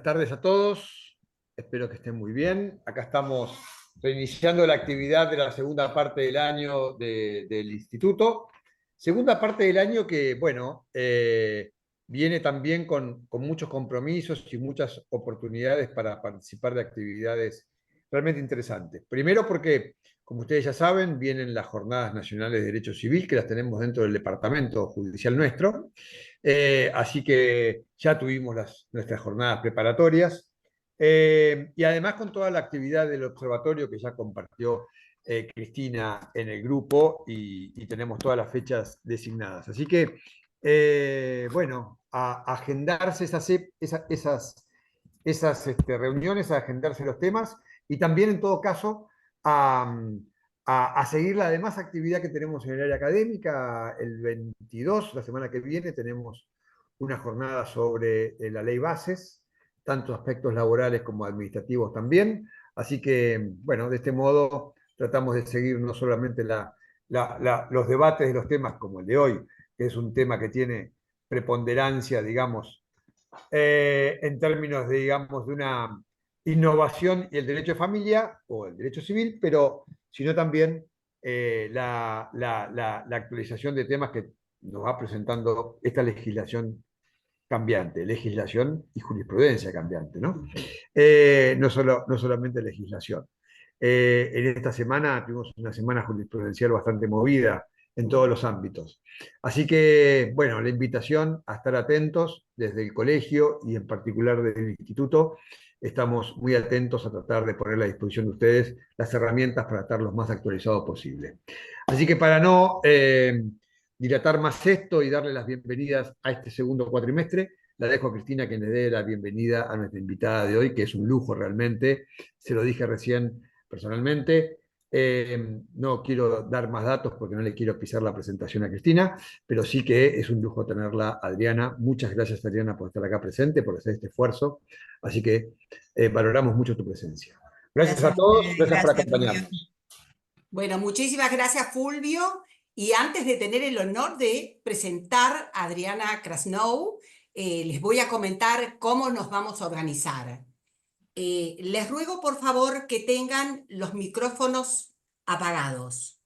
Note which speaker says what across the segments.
Speaker 1: Buenas tardes a todos, espero que estén muy bien. Acá estamos reiniciando la actividad de la segunda parte del año del instituto. Segunda parte del año que, bueno, viene también con muchos compromisos y muchas oportunidades para participar de actividades realmente interesantes. Primero porque, como ustedes ya saben, vienen las Jornadas Nacionales de Derecho Civil, que las tenemos dentro del departamento judicial nuestro. Así que ya tuvimos nuestras jornadas preparatorias y además con toda la actividad del observatorio que ya compartió Cristina en el grupo y tenemos todas las fechas designadas. Así que, bueno, a agendarse esas reuniones, a agendarse los temas y también en todo caso a, a seguir la demás actividad que tenemos en el área académica. El 22, la semana que viene, tenemos una jornada sobre la ley bases, tanto aspectos laborales como administrativos también. Así que, bueno, de este modo tratamos de seguir no solamente los debates de los temas como el de hoy, que es un tema que tiene preponderancia, digamos, en términos de, digamos, de una innovación y el derecho de familia o el derecho civil, pero sino también la actualización de temas que nos va presentando esta legislación cambiante, legislación y jurisprudencia cambiante, ¿no? No solamente legislación. En esta semana tuvimos una semana jurisprudencial bastante movida en todos los ámbitos. Así que, bueno, la invitación a estar atentos desde el colegio y en particular desde el instituto. Estamos muy atentos a tratar de poner a la disposición de ustedes las herramientas para estar lo más actualizados posible. Así que para no dilatar más esto y darle las bienvenidas a este segundo cuatrimestre, la dejo a Cristina que le dé la bienvenida a nuestra invitada de hoy, que es un lujo realmente. Se lo dije recién personalmente. No quiero dar más datos porque no le quiero pisar la presentación a Cristina, pero sí que es un lujo tenerla, Adriana. Muchas gracias, Adriana, por estar acá presente, por hacer este esfuerzo. Así que valoramos mucho tu presencia. Gracias
Speaker 2: Gracias
Speaker 1: a
Speaker 2: a
Speaker 1: todos,
Speaker 2: ustedes,
Speaker 1: gracias por
Speaker 2: gracias Fulvio.
Speaker 1: acompañarnos.
Speaker 3: Bueno, muchísimas gracias, Fulvio. Y antes de tener el honor de presentar a Adriana Krasnow, les voy a comentar cómo nos vamos a organizar. Les ruego, por favor, que tengan los micrófonos apagados.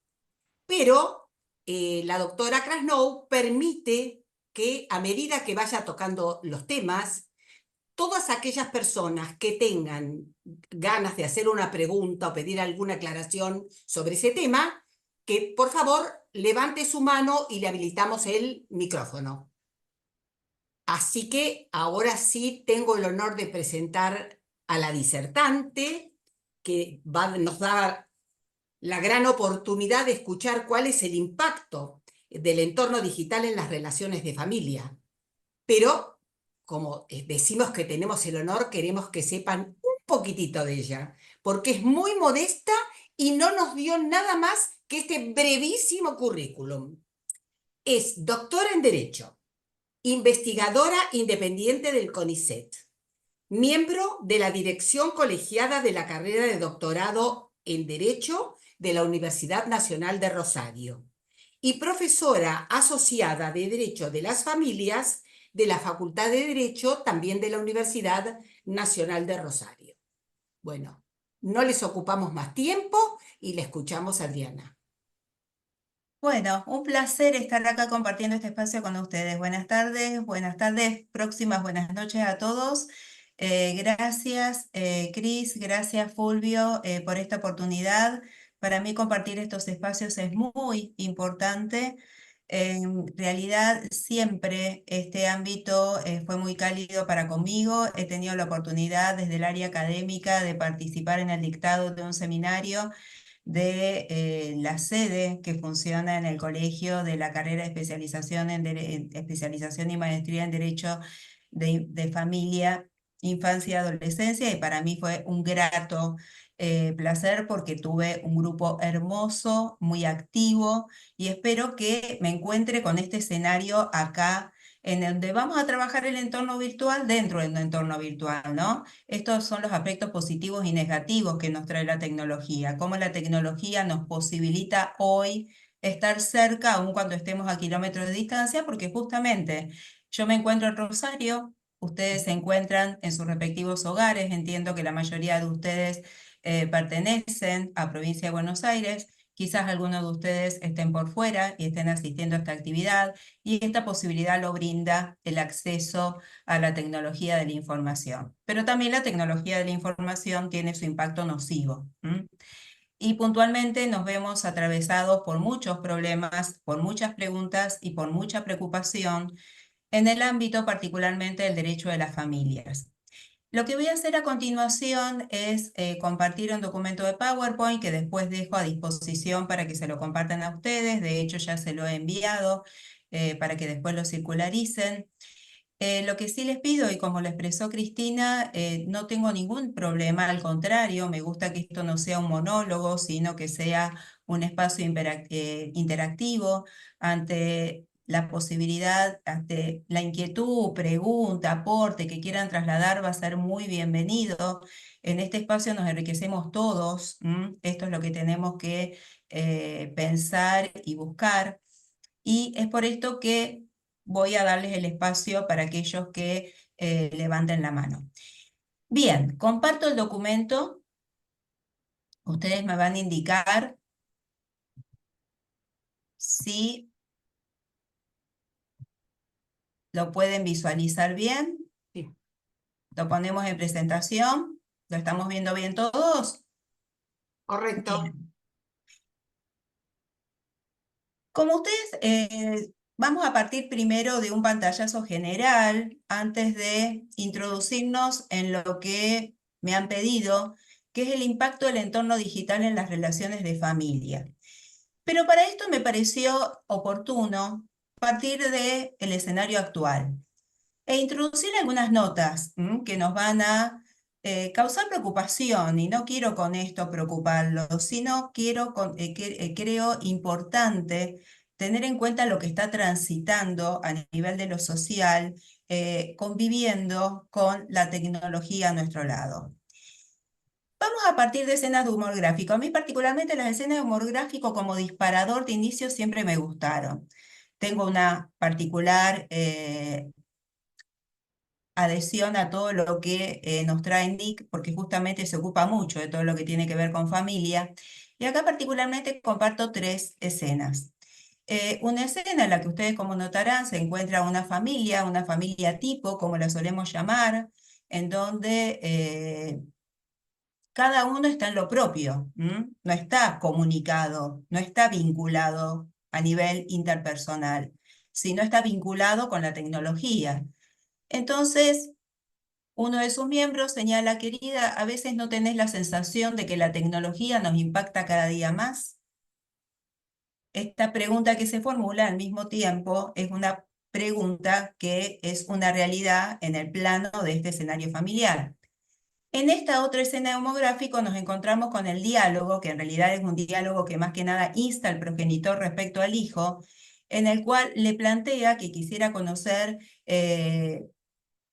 Speaker 3: Pero la doctora Krasnow permite que, a medida que vaya tocando los temas, todas aquellas personas que tengan ganas de hacer una pregunta o pedir alguna aclaración sobre ese tema, que por favor levante su mano y le habilitamos el micrófono. Así que ahora sí tengo el honor de presentar a la disertante, que nos da la gran oportunidad de escuchar cuál es el impacto del entorno digital en las relaciones de familia. Pero, como decimos que tenemos el honor, queremos que sepan un poquitito de ella, porque es muy modesta y no nos dio nada más que este brevísimo currículum. Es doctora en Derecho, investigadora independiente del CONICET, miembro de la dirección colegiada de la carrera de doctorado en Derecho de la Universidad Nacional de Rosario y profesora asociada de Derecho de las Familias de la Facultad de Derecho también de la Universidad Nacional de Rosario. Bueno, no les ocupamos más tiempo y le escuchamos a Adriana.
Speaker 2: Bueno, un placer estar acá compartiendo este espacio con ustedes. Buenas tardes, próximas buenas noches a todos. Gracias, Cris, gracias, Fulvio, por esta oportunidad. Para mí compartir estos espacios es muy importante. En realidad, siempre este ámbito fue muy cálido para conmigo. He tenido la oportunidad desde el área académica de participar en el dictado de un seminario de la sede que funciona en el colegio de la carrera de especialización especialización y maestría en Derecho de Familia, Infancia y Adolescencia, y para mí fue un grato placer porque tuve un grupo hermoso, muy activo, y espero que me encuentre con este escenario acá en donde vamos a trabajar el entorno virtual dentro del entorno virtual, ¿no? Estos son los aspectos positivos y negativos que nos trae la tecnología, cómo la tecnología nos posibilita hoy estar cerca, aun cuando estemos a kilómetros de distancia, porque justamente yo me encuentro en Rosario, ustedes se encuentran en sus respectivos hogares. Entiendo que la mayoría de ustedes pertenecen a Provincia de Buenos Aires. Quizás algunos de ustedes estén por fuera y estén asistiendo a esta actividad, y esta posibilidad lo brinda el acceso a la tecnología de la información. Pero también la tecnología de la información tiene su impacto nocivo. Y puntualmente nos vemos atravesados por muchos problemas, por muchas preguntas y por mucha preocupación en el ámbito particularmente del derecho de las familias. Lo que voy a hacer a continuación es compartir un documento de PowerPoint que después dejo a disposición para que se lo compartan a ustedes. De hecho, ya se lo he enviado para que después lo circularicen. Lo que sí les pido, y como lo expresó Cristina, no tengo ningún problema, al contrario, me gusta que esto no sea un monólogo, sino que sea un espacio interactivo ante la posibilidad, ante la inquietud, pregunta, aporte que quieran trasladar, va a ser muy bienvenido. En este espacio nos enriquecemos todos, esto es lo que tenemos que pensar y buscar. Y es por esto que voy a darles el espacio para aquellos que levanten la mano. Bien, comparto el documento. Ustedes me van a indicar si lo pueden visualizar bien.
Speaker 3: Sí.
Speaker 2: Lo ponemos en presentación. ¿Lo estamos viendo bien todos?
Speaker 3: Correcto.
Speaker 2: Bien. Como ustedes, vamos a partir primero de un pantallazo general antes de introducirnos en lo que me han pedido, que es el impacto del entorno digital en las relaciones de familia. Pero para esto me pareció oportuno partir del escenario actual e introducir algunas notas que nos van a causar preocupación, y no quiero con esto preocuparlos, sino creo importante tener en cuenta lo que está transitando a nivel de lo social, conviviendo con la tecnología a nuestro lado. Vamos a partir de escenas de humor gráfico. A mí particularmente las escenas de humor gráfico como disparador de inicio siempre me gustaron. Tengo una particular adhesión a todo lo que nos trae Nick, porque justamente se ocupa mucho de todo lo que tiene que ver con familia. Y acá particularmente comparto tres escenas. Una escena en la que ustedes, como notarán, se encuentra una familia tipo, como la solemos llamar, en donde cada uno está en lo propio, no está comunicado, no está vinculado a nivel interpersonal, sino está vinculado con la tecnología. Entonces, uno de sus miembros señala: querida, a veces no tenés la sensación de que la tecnología nos impacta cada día más. Esta pregunta que se formula al mismo tiempo es una pregunta que es una realidad en el plano de este escenario familiar. En esta otra escena de homográfico nos encontramos con el diálogo, que en realidad es un diálogo que más que nada insta al progenitor respecto al hijo, en el cual le plantea que quisiera conocer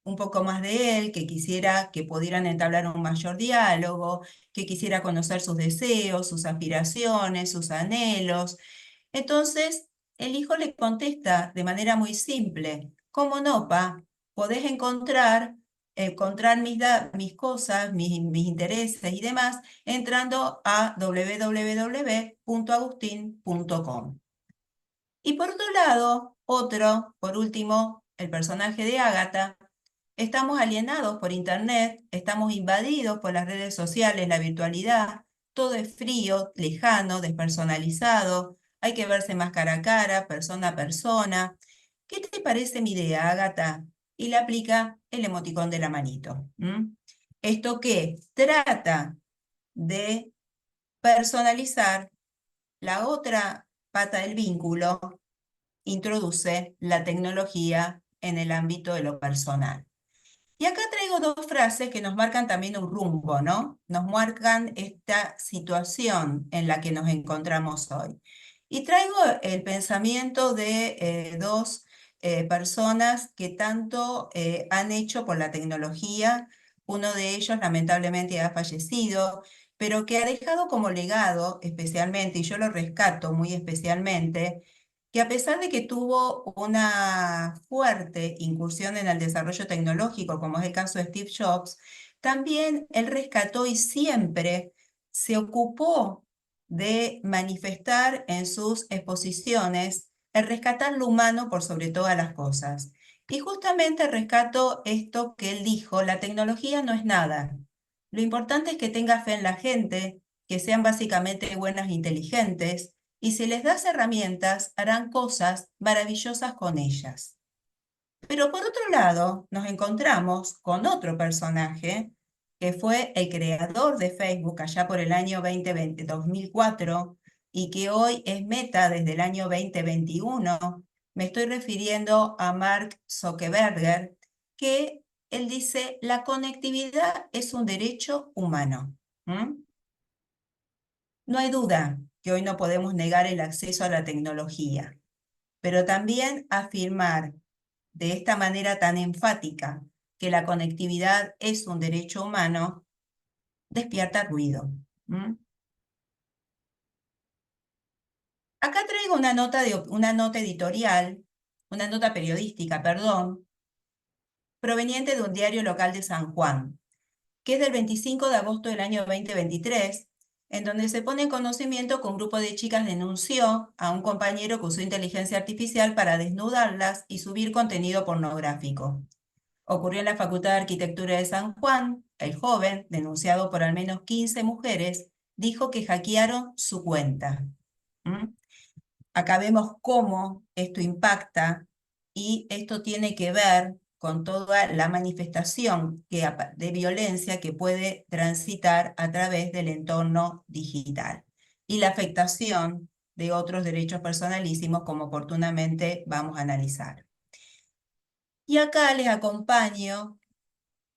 Speaker 2: un poco más de él, que quisiera que pudieran entablar un mayor diálogo, que quisiera conocer sus deseos, sus aspiraciones, sus anhelos. Entonces, el hijo le contesta de manera muy simple: ¿cómo no, pa? Podés encontrar mis cosas, mis intereses y demás, entrando a www.agustin.com. Y por otro lado, por último, el personaje de Ágata. Estamos alienados por Internet, estamos invadidos por las redes sociales, la virtualidad, todo es frío, lejano, despersonalizado, hay que verse más cara a cara, persona a persona. ¿Qué te parece mi idea, Ágata? Y le aplica el emoticón de la manito. Esto que trata de personalizar la otra pata del vínculo, introduce la tecnología en el ámbito de lo personal. Y acá traigo dos frases que nos marcan también un rumbo, ¿no? Nos marcan esta situación en la que nos encontramos hoy. Y traigo el pensamiento de dos personas que tanto han hecho por la tecnología. Uno de ellos lamentablemente ha fallecido, pero que ha dejado como legado especialmente, y yo lo rescato muy especialmente, que a pesar de que tuvo una fuerte incursión en el desarrollo tecnológico, como es el caso de Steve Jobs, también él rescató y siempre se ocupó de manifestar en sus exposiciones el rescatar lo humano por sobre todas las cosas. Y justamente rescato esto que él dijo: la tecnología no es nada. Lo importante es que tenga fe en la gente, que sean básicamente buenas e inteligentes, y si les das herramientas, harán cosas maravillosas con ellas. Pero por otro lado, nos encontramos con otro personaje que fue el creador de Facebook allá por el año 2004 y que hoy es Meta desde el año 2021. Me estoy refiriendo a Mark Zuckerberg, que él dice: la conectividad es un derecho humano. ¿Mm? No hay duda que hoy no podemos negar el acceso a la tecnología, pero también afirmar de esta manera tan enfática que la conectividad es un derecho humano despierta ruido. ¿Mm? Acá traigo una nota editorial, una nota periodística, perdón, proveniente de un diario local de San Juan, que es del 25 de agosto del año 2023, en donde se pone en conocimiento que un grupo de chicas denunció a un compañero que usó inteligencia artificial para desnudarlas y subir contenido pornográfico. Ocurrió en la Facultad de Arquitectura de San Juan. El joven, denunciado por al menos 15 mujeres, dijo que hackearon su cuenta. ¿Mm? Acá vemos cómo esto impacta y esto tiene que ver con toda la manifestación de violencia que puede transitar a través del entorno digital y la afectación de otros derechos personalísimos, como oportunamente vamos a analizar. Y acá les acompaño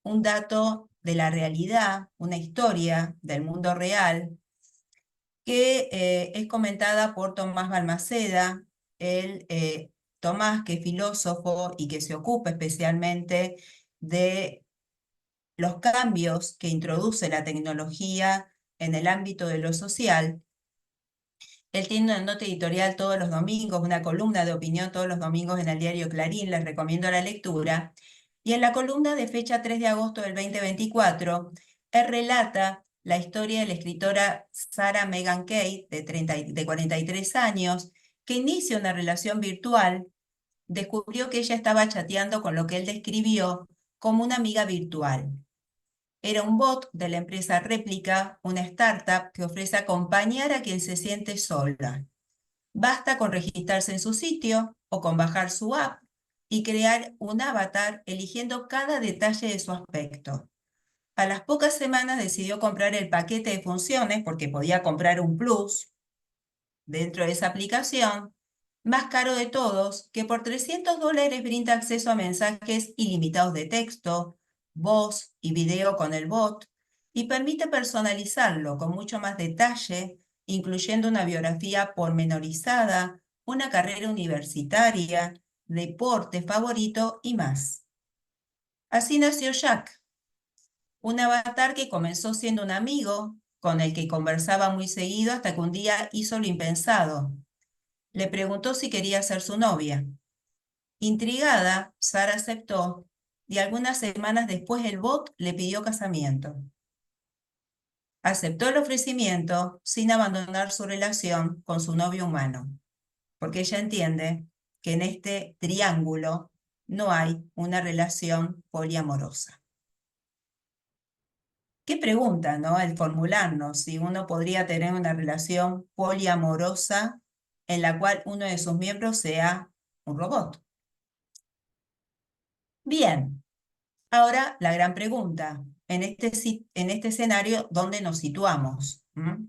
Speaker 2: un dato de la realidad, una historia del mundo real, que es comentada por Tomás Balmaceda. Tomás, que es filósofo y que se ocupa especialmente de los cambios que introduce la tecnología en el ámbito de lo social. Él tiene una nota editorial todos los domingos, una columna de opinión todos los domingos en el diario Clarín, les recomiendo la lectura. Y en la columna de fecha 3 de agosto del 2024, él relata la historia de la escritora Sarah Megan Kate, de 43 años, que inicia una relación virtual. Descubrió que ella estaba chateando con lo que él describió como una amiga virtual. Era un bot de la empresa Réplica, una startup que ofrece acompañar a quien se siente sola. Basta con registrarse en su sitio o con bajar su app y crear un avatar eligiendo cada detalle de su aspecto. A las pocas semanas decidió comprar el paquete de funciones porque podía comprar un plus dentro de esa aplicación, más caro de todos, que por $300 brinda acceso a mensajes ilimitados de texto, voz y video con el bot, y permite personalizarlo con mucho más detalle, incluyendo una biografía pormenorizada, una carrera universitaria, deporte favorito y más. Así nació Jack, un avatar que comenzó siendo un amigo con el que conversaba muy seguido hasta que un día hizo lo impensado. Le preguntó si quería ser su novia. Intrigada, Sara aceptó y algunas semanas después el bot le pidió casamiento. Aceptó el ofrecimiento sin abandonar su relación con su novio humano, porque ella entiende que en este triángulo no hay una relación poliamorosa. Qué pregunta, ¿no? El formularnos si uno podría tener una relación poliamorosa en la cual uno de sus miembros sea un robot. Bien, ahora la gran pregunta, en este escenario, ¿dónde nos situamos? ¿Mm?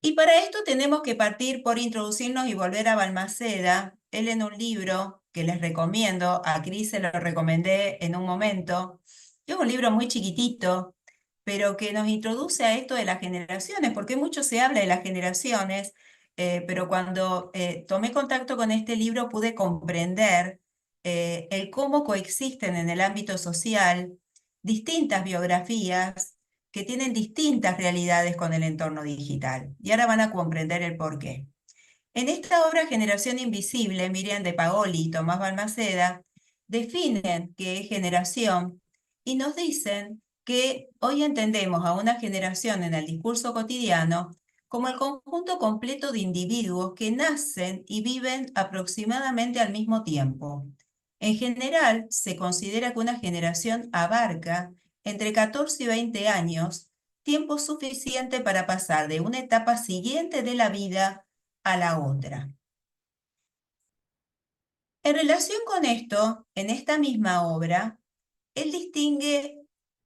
Speaker 2: Y para esto tenemos que partir por introducirnos y volver a Balmaceda. Él, en un libro que les recomiendo, a Cris se lo recomendé en un momento, es un libro muy chiquitito, pero que nos introduce a esto de las generaciones, porque mucho se habla de las generaciones, pero cuando tomé contacto con este libro pude comprender el cómo coexisten en el ámbito social distintas biografías que tienen distintas realidades con el entorno digital. Y ahora van a comprender el porqué. En esta obra Generación Invisible, Miriam de Paoli y Tomás Balmaceda definen qué es generación y nos dicen que hoy entendemos a una generación en el discurso cotidiano como el conjunto completo de individuos que nacen y viven aproximadamente al mismo tiempo. En general, se considera que una generación abarca entre 14 y 20 años, tiempo suficiente para pasar de una etapa siguiente de la vida a la otra. En relación con esto, en esta misma obra, él distingue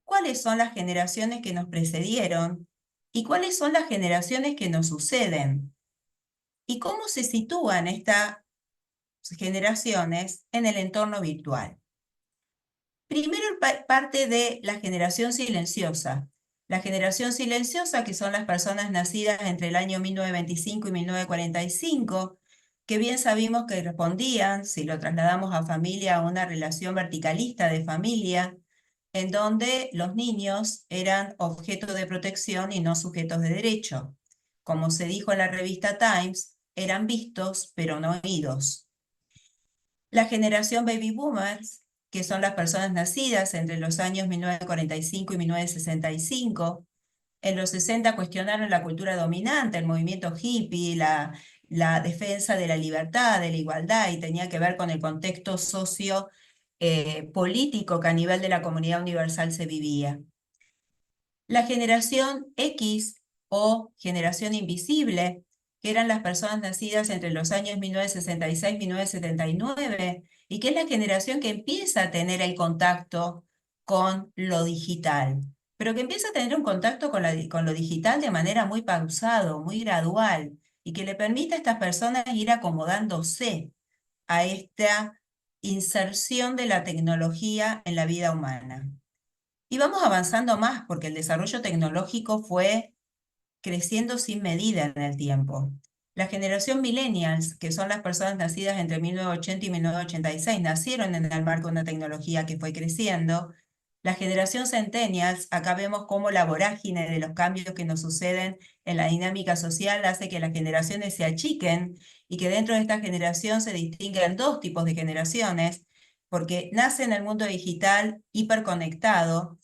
Speaker 2: cuáles son las generaciones que nos precedieron y cuáles son las generaciones que nos suceden y cómo se sitúan estas generaciones en el entorno virtual. Primero parte de la generación silenciosa. La generación silenciosa, que son las personas nacidas entre el año 1925 y 1945, que bien sabemos que respondían, si lo trasladamos a familia, a una relación verticalista de familia, en donde los niños eran objeto de protección y no sujetos de derecho. Como se dijo en la revista Times, eran vistos pero no oídos. La generación baby boomers, que son las personas nacidas entre los años 1945 y 1965, en los 60 cuestionaron la cultura dominante, el movimiento hippie, la defensa de la libertad, de la igualdad, y tenía que ver con el contexto político que a nivel de la comunidad universal se vivía. La generación X o generación invisible, que eran las personas nacidas entre los años 1966 y 1979, y que es la generación que empieza a tener el contacto con lo digital, pero que empieza a tener un contacto con lo digital de manera muy pausado, muy gradual, y que le permite a estas personas ir acomodándose a esta inserción de la tecnología en la vida humana. Y vamos avanzando más porque el desarrollo tecnológico fue creciendo sin medida en el tiempo. La generación millennials, que son las personas nacidas entre 1980 y 1986, nacieron en el marco de una tecnología que fue creciendo. La generación centennials, acá vemos cómo la vorágine de los cambios que nos suceden en la dinámica social hace que las generaciones se achiquen y que dentro de esta generación se distinguen dos tipos de generaciones, porque nace en el mundo digital hiperconectado,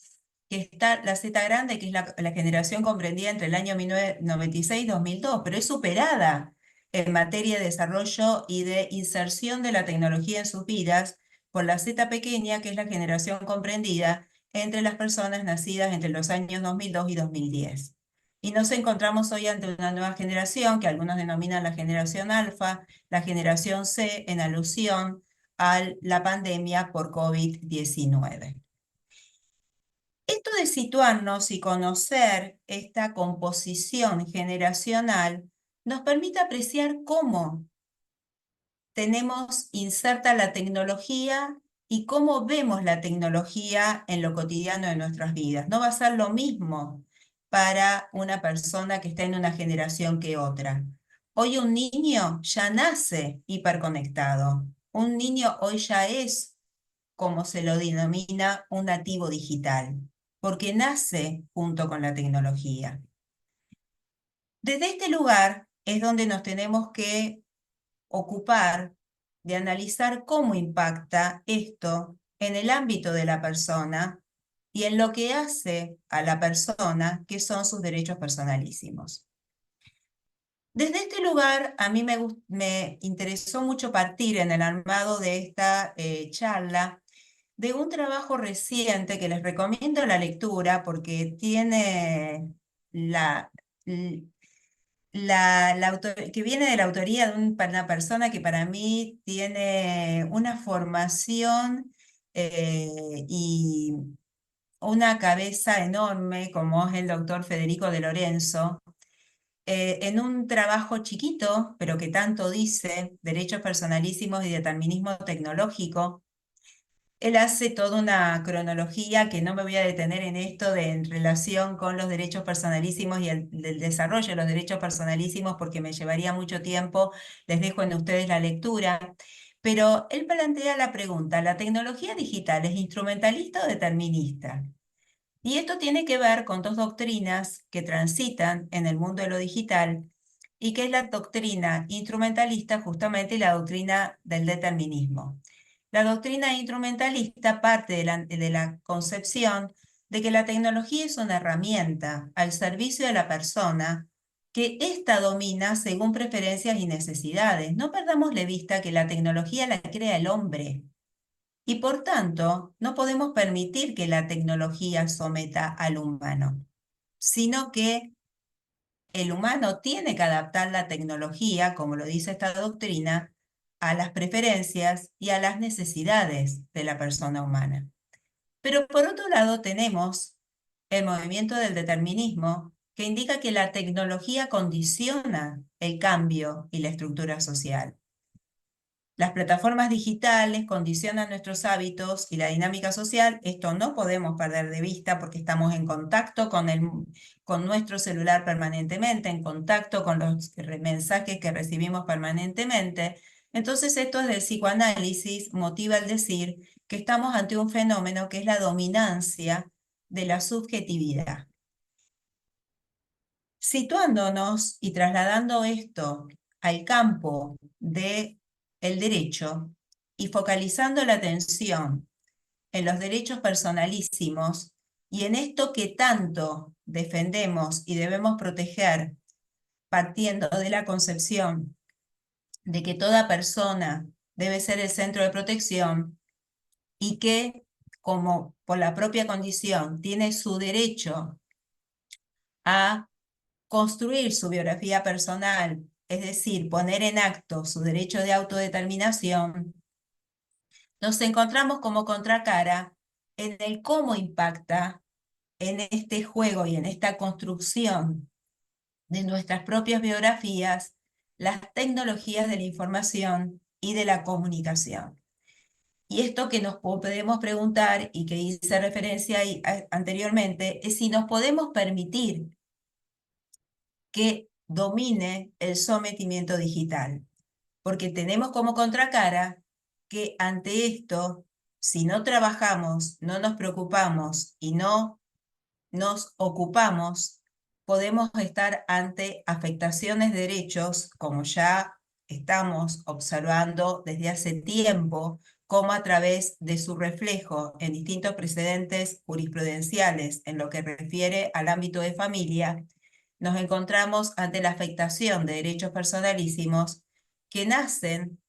Speaker 2: que está la Z grande, que es la generación comprendida entre el año 1996 y 2002, pero es superada en materia de desarrollo y de inserción de la tecnología en sus vidas por la Z pequeña, que es la generación comprendida entre las personas nacidas entre los años 2002 y 2010. Y nos encontramos hoy ante una nueva generación que algunos denominan la generación alfa, la generación C, en alusión a la pandemia por COVID-19. Esto de situarnos y conocer esta composición generacional nos permite apreciar cómo tenemos inserta la tecnología y cómo vemos la tecnología en lo cotidiano de nuestras vidas. No va a ser lo mismo para una persona que está en una generación que otra. Hoy un niño ya nace hiperconectado. Un niño hoy ya es, como se lo denomina, un nativo digital, porque nace junto con la tecnología. Desde este lugar es donde nos tenemos que ocupar de analizar cómo impacta esto en el ámbito de la persona y en lo que hace a la persona, que son sus derechos personalísimos. Desde este lugar, a mí me interesó mucho partir en el armado de esta charla de un trabajo reciente que les recomiendo la lectura porque tiene que viene de la autoría de una persona que para mí tiene una formación y una cabeza enorme, como es el doctor Federico de Lorenzo, en un trabajo chiquito, pero que tanto dice, Derechos Personalísimos y Determinismo Tecnológico. Él hace toda una cronología que no me voy a detener en esto en relación con los derechos personalísimos y el desarrollo de los derechos personalísimos porque me llevaría mucho tiempo, les dejo en ustedes la lectura. Pero él plantea la pregunta, ¿la tecnología digital es instrumentalista o determinista? Y esto tiene que ver con dos doctrinas que transitan en el mundo de lo digital y que es la doctrina instrumentalista justamente y la doctrina del determinismo. La doctrina instrumentalista parte de la concepción de que la tecnología es una herramienta al servicio de la persona, que ésta domina según preferencias y necesidades. No perdamos de vista que la tecnología la crea el hombre y por tanto no podemos permitir que la tecnología someta al humano, sino que el humano tiene que adaptar la tecnología, como lo dice esta doctrina, a las preferencias y a las necesidades de la persona humana. Pero por otro lado tenemos el movimiento del determinismo, que indica que la tecnología condiciona el cambio y la estructura social. Las plataformas digitales condicionan nuestros hábitos y la dinámica social. Esto no podemos perder de vista porque estamos en contacto con nuestro celular permanentemente, en contacto con los mensajes que recibimos permanentemente. Entonces, esto es del psicoanálisis, motiva el decir que estamos ante un fenómeno que es la dominancia de la subjetividad. Situándonos y trasladando esto al campo del derecho y focalizando la atención en los derechos personalísimos y en esto que tanto defendemos y debemos proteger, partiendo de la concepción de que toda persona debe ser el centro de protección y que, como por la propia condición, tiene su derecho a construir su biografía personal, es decir, poner en acto su derecho de autodeterminación, nos encontramos como contracara en el cómo impacta en este juego y en esta construcción de nuestras propias biografías las tecnologías de la información y de la comunicación. Y esto que nos podemos preguntar y que hice referencia anteriormente es si nos podemos permitir que domine el sometimiento digital, porque tenemos como contracara que ante esto, si no trabajamos, no nos preocupamos y no nos ocupamos, podemos estar ante afectaciones de derechos, como ya estamos observando desde hace tiempo, como a través de su reflejo en distintos precedentes jurisprudenciales en lo que refiere al ámbito de familia, nos encontramos ante la afectación de derechos personalísimos que nacen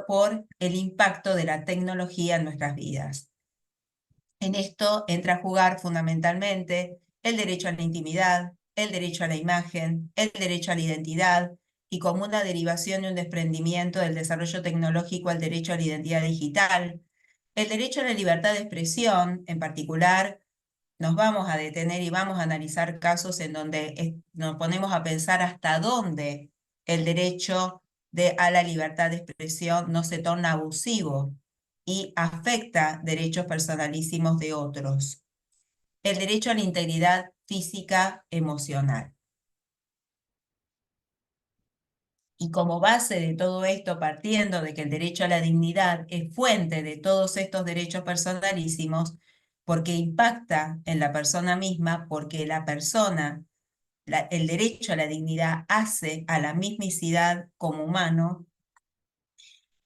Speaker 2: por el impacto de la tecnología en nuestras vidas. En esto entra a jugar fundamentalmente el derecho a la intimidad, el derecho a la imagen, el derecho a la identidad, y como una derivación y un desprendimiento del desarrollo tecnológico el derecho a la identidad digital, el derecho a la libertad de expresión, en particular. Nos vamos a detener y vamos a analizar casos en donde nos ponemos a pensar hasta dónde el derecho a la libertad de expresión no se torna abusivo y afecta derechos personalísimos de otros. El derecho a la integridad física emocional. Y como base de todo esto, partiendo de que el derecho a la dignidad es fuente de todos estos derechos personalísimos, porque impacta en la persona misma, porque la persona, el derecho a la dignidad hace a la mismicidad como humano,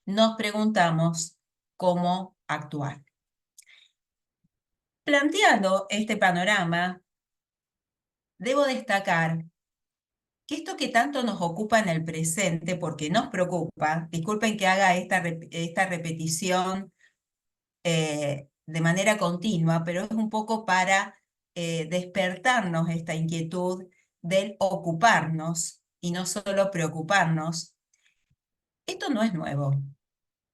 Speaker 2: nos preguntamos cómo actuar. Planteando este panorama, debo destacar que esto que tanto nos ocupa en el presente, porque nos preocupa, disculpen que haga esta repetición de manera continua, pero es un poco para despertarnos esta inquietud del ocuparnos y no solo preocuparnos. Esto no es nuevo.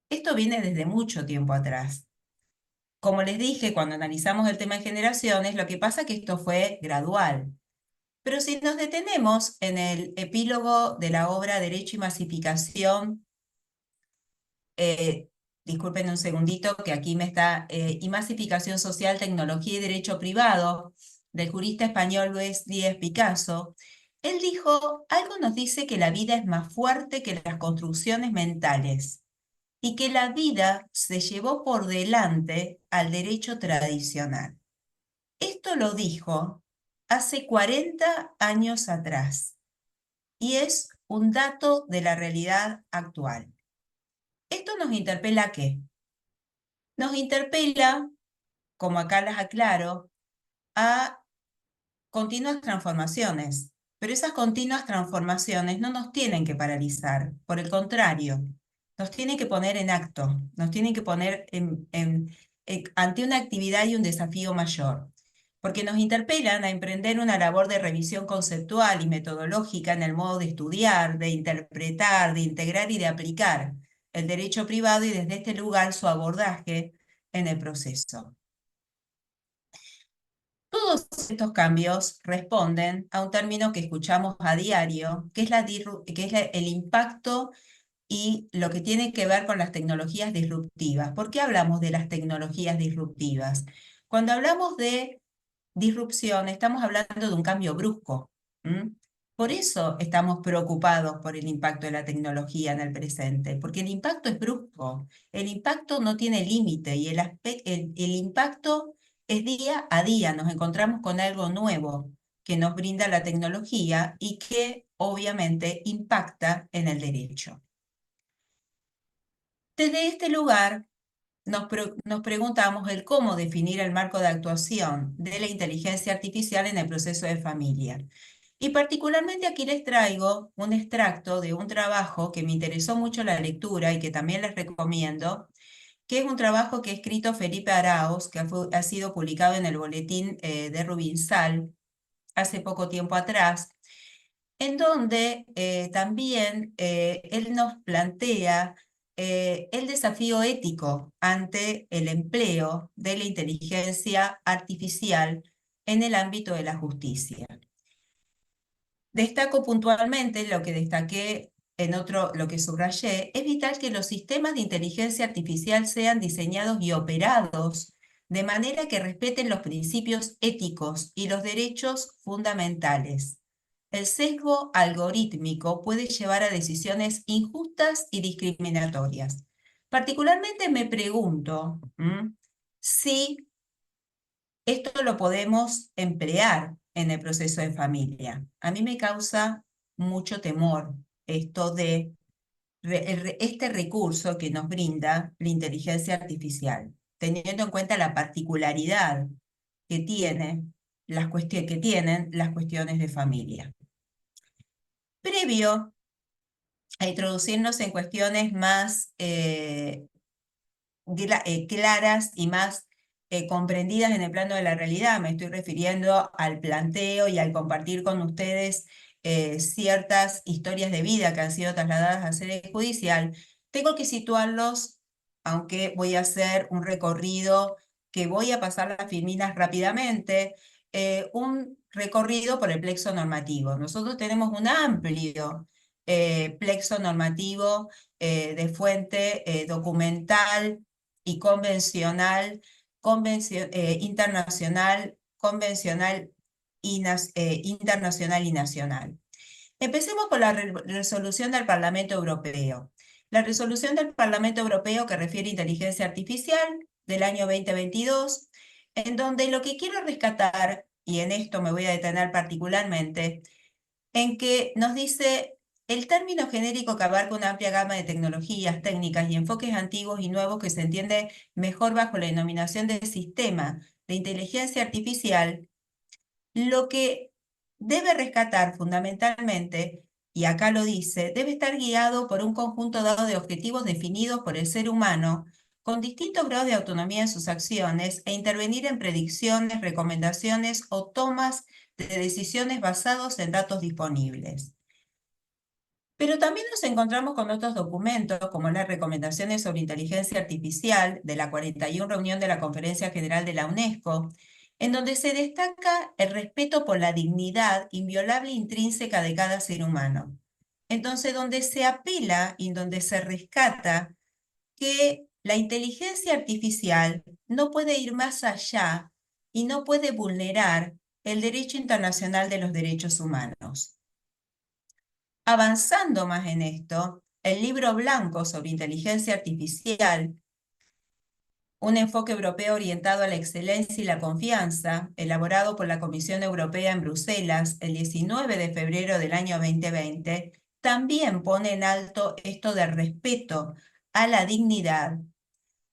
Speaker 2: Esto viene desde mucho tiempo atrás. Como les dije, cuando analizamos el tema de generaciones, lo que pasa es que esto fue gradual. Pero si nos detenemos en el epílogo de la obra Derecho y Masificación, disculpen un segundito que aquí me está, y Masificación Social, Tecnología y Derecho Privado, del jurista español Luis Díaz Picasso, él dijo, algo nos dice que la vida es más fuerte que las construcciones mentales y que la vida se llevó por delante al derecho tradicional. Esto lo dijo hace 40 años atrás. y es un dato de la realidad actual. ¿Esto nos interpela a qué? Nos interpela, como acá las aclaro, a continuas transformaciones, pero esas continuas transformaciones no nos tienen que paralizar, por el contrario, nos tienen que poner en acto, nos tienen que poner ante una actividad y un desafío mayor, porque nos interpelan a emprender una labor de revisión conceptual y metodológica en el modo de estudiar, de interpretar, de integrar y de aplicar el derecho privado y desde este lugar su abordaje en el proceso. Todos estos cambios responden a un término que escuchamos a diario, que es, el impacto y lo que tiene que ver con las tecnologías disruptivas. ¿Por qué hablamos de las tecnologías disruptivas? Cuando hablamos de disrupción, estamos hablando de un cambio brusco. ¿M? Por eso estamos preocupados por el impacto de la tecnología en el presente, porque el impacto es brusco, el impacto no tiene límite y el impacto es día a día, nos encontramos con algo nuevo que nos brinda la tecnología y que obviamente impacta en el derecho. Desde este lugar, nos preguntamos el cómo definir el marco de actuación de la inteligencia artificial en el proceso de familia. Y particularmente aquí les traigo un extracto de un trabajo que me interesó mucho la lectura y que también les recomiendo, que es un trabajo que ha escrito Felipe Araoz, que ha sido publicado en el boletín de Rubinsal hace poco tiempo atrás, en donde también él nos plantea el desafío ético ante el empleo de la inteligencia artificial en el ámbito de la justicia. Destaco puntualmente lo que destaqué lo que subrayé, es vital que los sistemas de inteligencia artificial sean diseñados y operados de manera que respeten los principios éticos y los derechos fundamentales. El sesgo algorítmico puede llevar a decisiones injustas y discriminatorias. Particularmente me pregunto si esto lo podemos emplear en el proceso de familia. A mí me causa mucho temor esto de este recurso que nos brinda la inteligencia artificial, teniendo en cuenta la particularidad que tienen las cuestiones de familia. Previo a introducirnos en cuestiones más claras y más comprendidas en el plano de la realidad. Me estoy refiriendo al planteo y al compartir con ustedes ciertas historias de vida que han sido trasladadas a sede judicial. Tengo que situarlos, aunque voy a hacer un recorrido que voy a pasar las filminas rápidamente, un recorrido por el plexo normativo. Nosotros tenemos un amplio plexo normativo de fuente documental y convencional, internacional, convencional y internacional y nacional. Empecemos por la resolución del Parlamento Europeo. La resolución del Parlamento Europeo que refiere a inteligencia artificial del año 2022, en donde lo que quiero rescatar, y en esto me voy a detener particularmente, en que nos dice el término genérico que abarca una amplia gama de tecnologías, técnicas y enfoques antiguos y nuevos que se entiende mejor bajo la denominación de sistema de inteligencia artificial, lo que debe rescatar fundamentalmente, y acá lo dice, debe estar guiado por un conjunto dado de objetivos definidos por el ser humano con distintos grados de autonomía en sus acciones e intervenir en predicciones, recomendaciones o tomas de decisiones basados en datos disponibles. Pero también nos encontramos con otros documentos, como las recomendaciones sobre inteligencia artificial de la 41 reunión de la Conferencia General de la UNESCO, en donde se destaca el respeto por la dignidad inviolable e intrínseca de cada ser humano. Entonces, donde se apela y donde se rescata que la inteligencia artificial no puede ir más allá y no puede vulnerar el derecho internacional de los derechos humanos. Avanzando más en esto, el libro blanco sobre inteligencia artificial un enfoque europeo orientado a la excelencia y la confianza, elaborado por la Comisión Europea en Bruselas el 19 de febrero del año 2020, también pone en alto esto del respeto a la dignidad,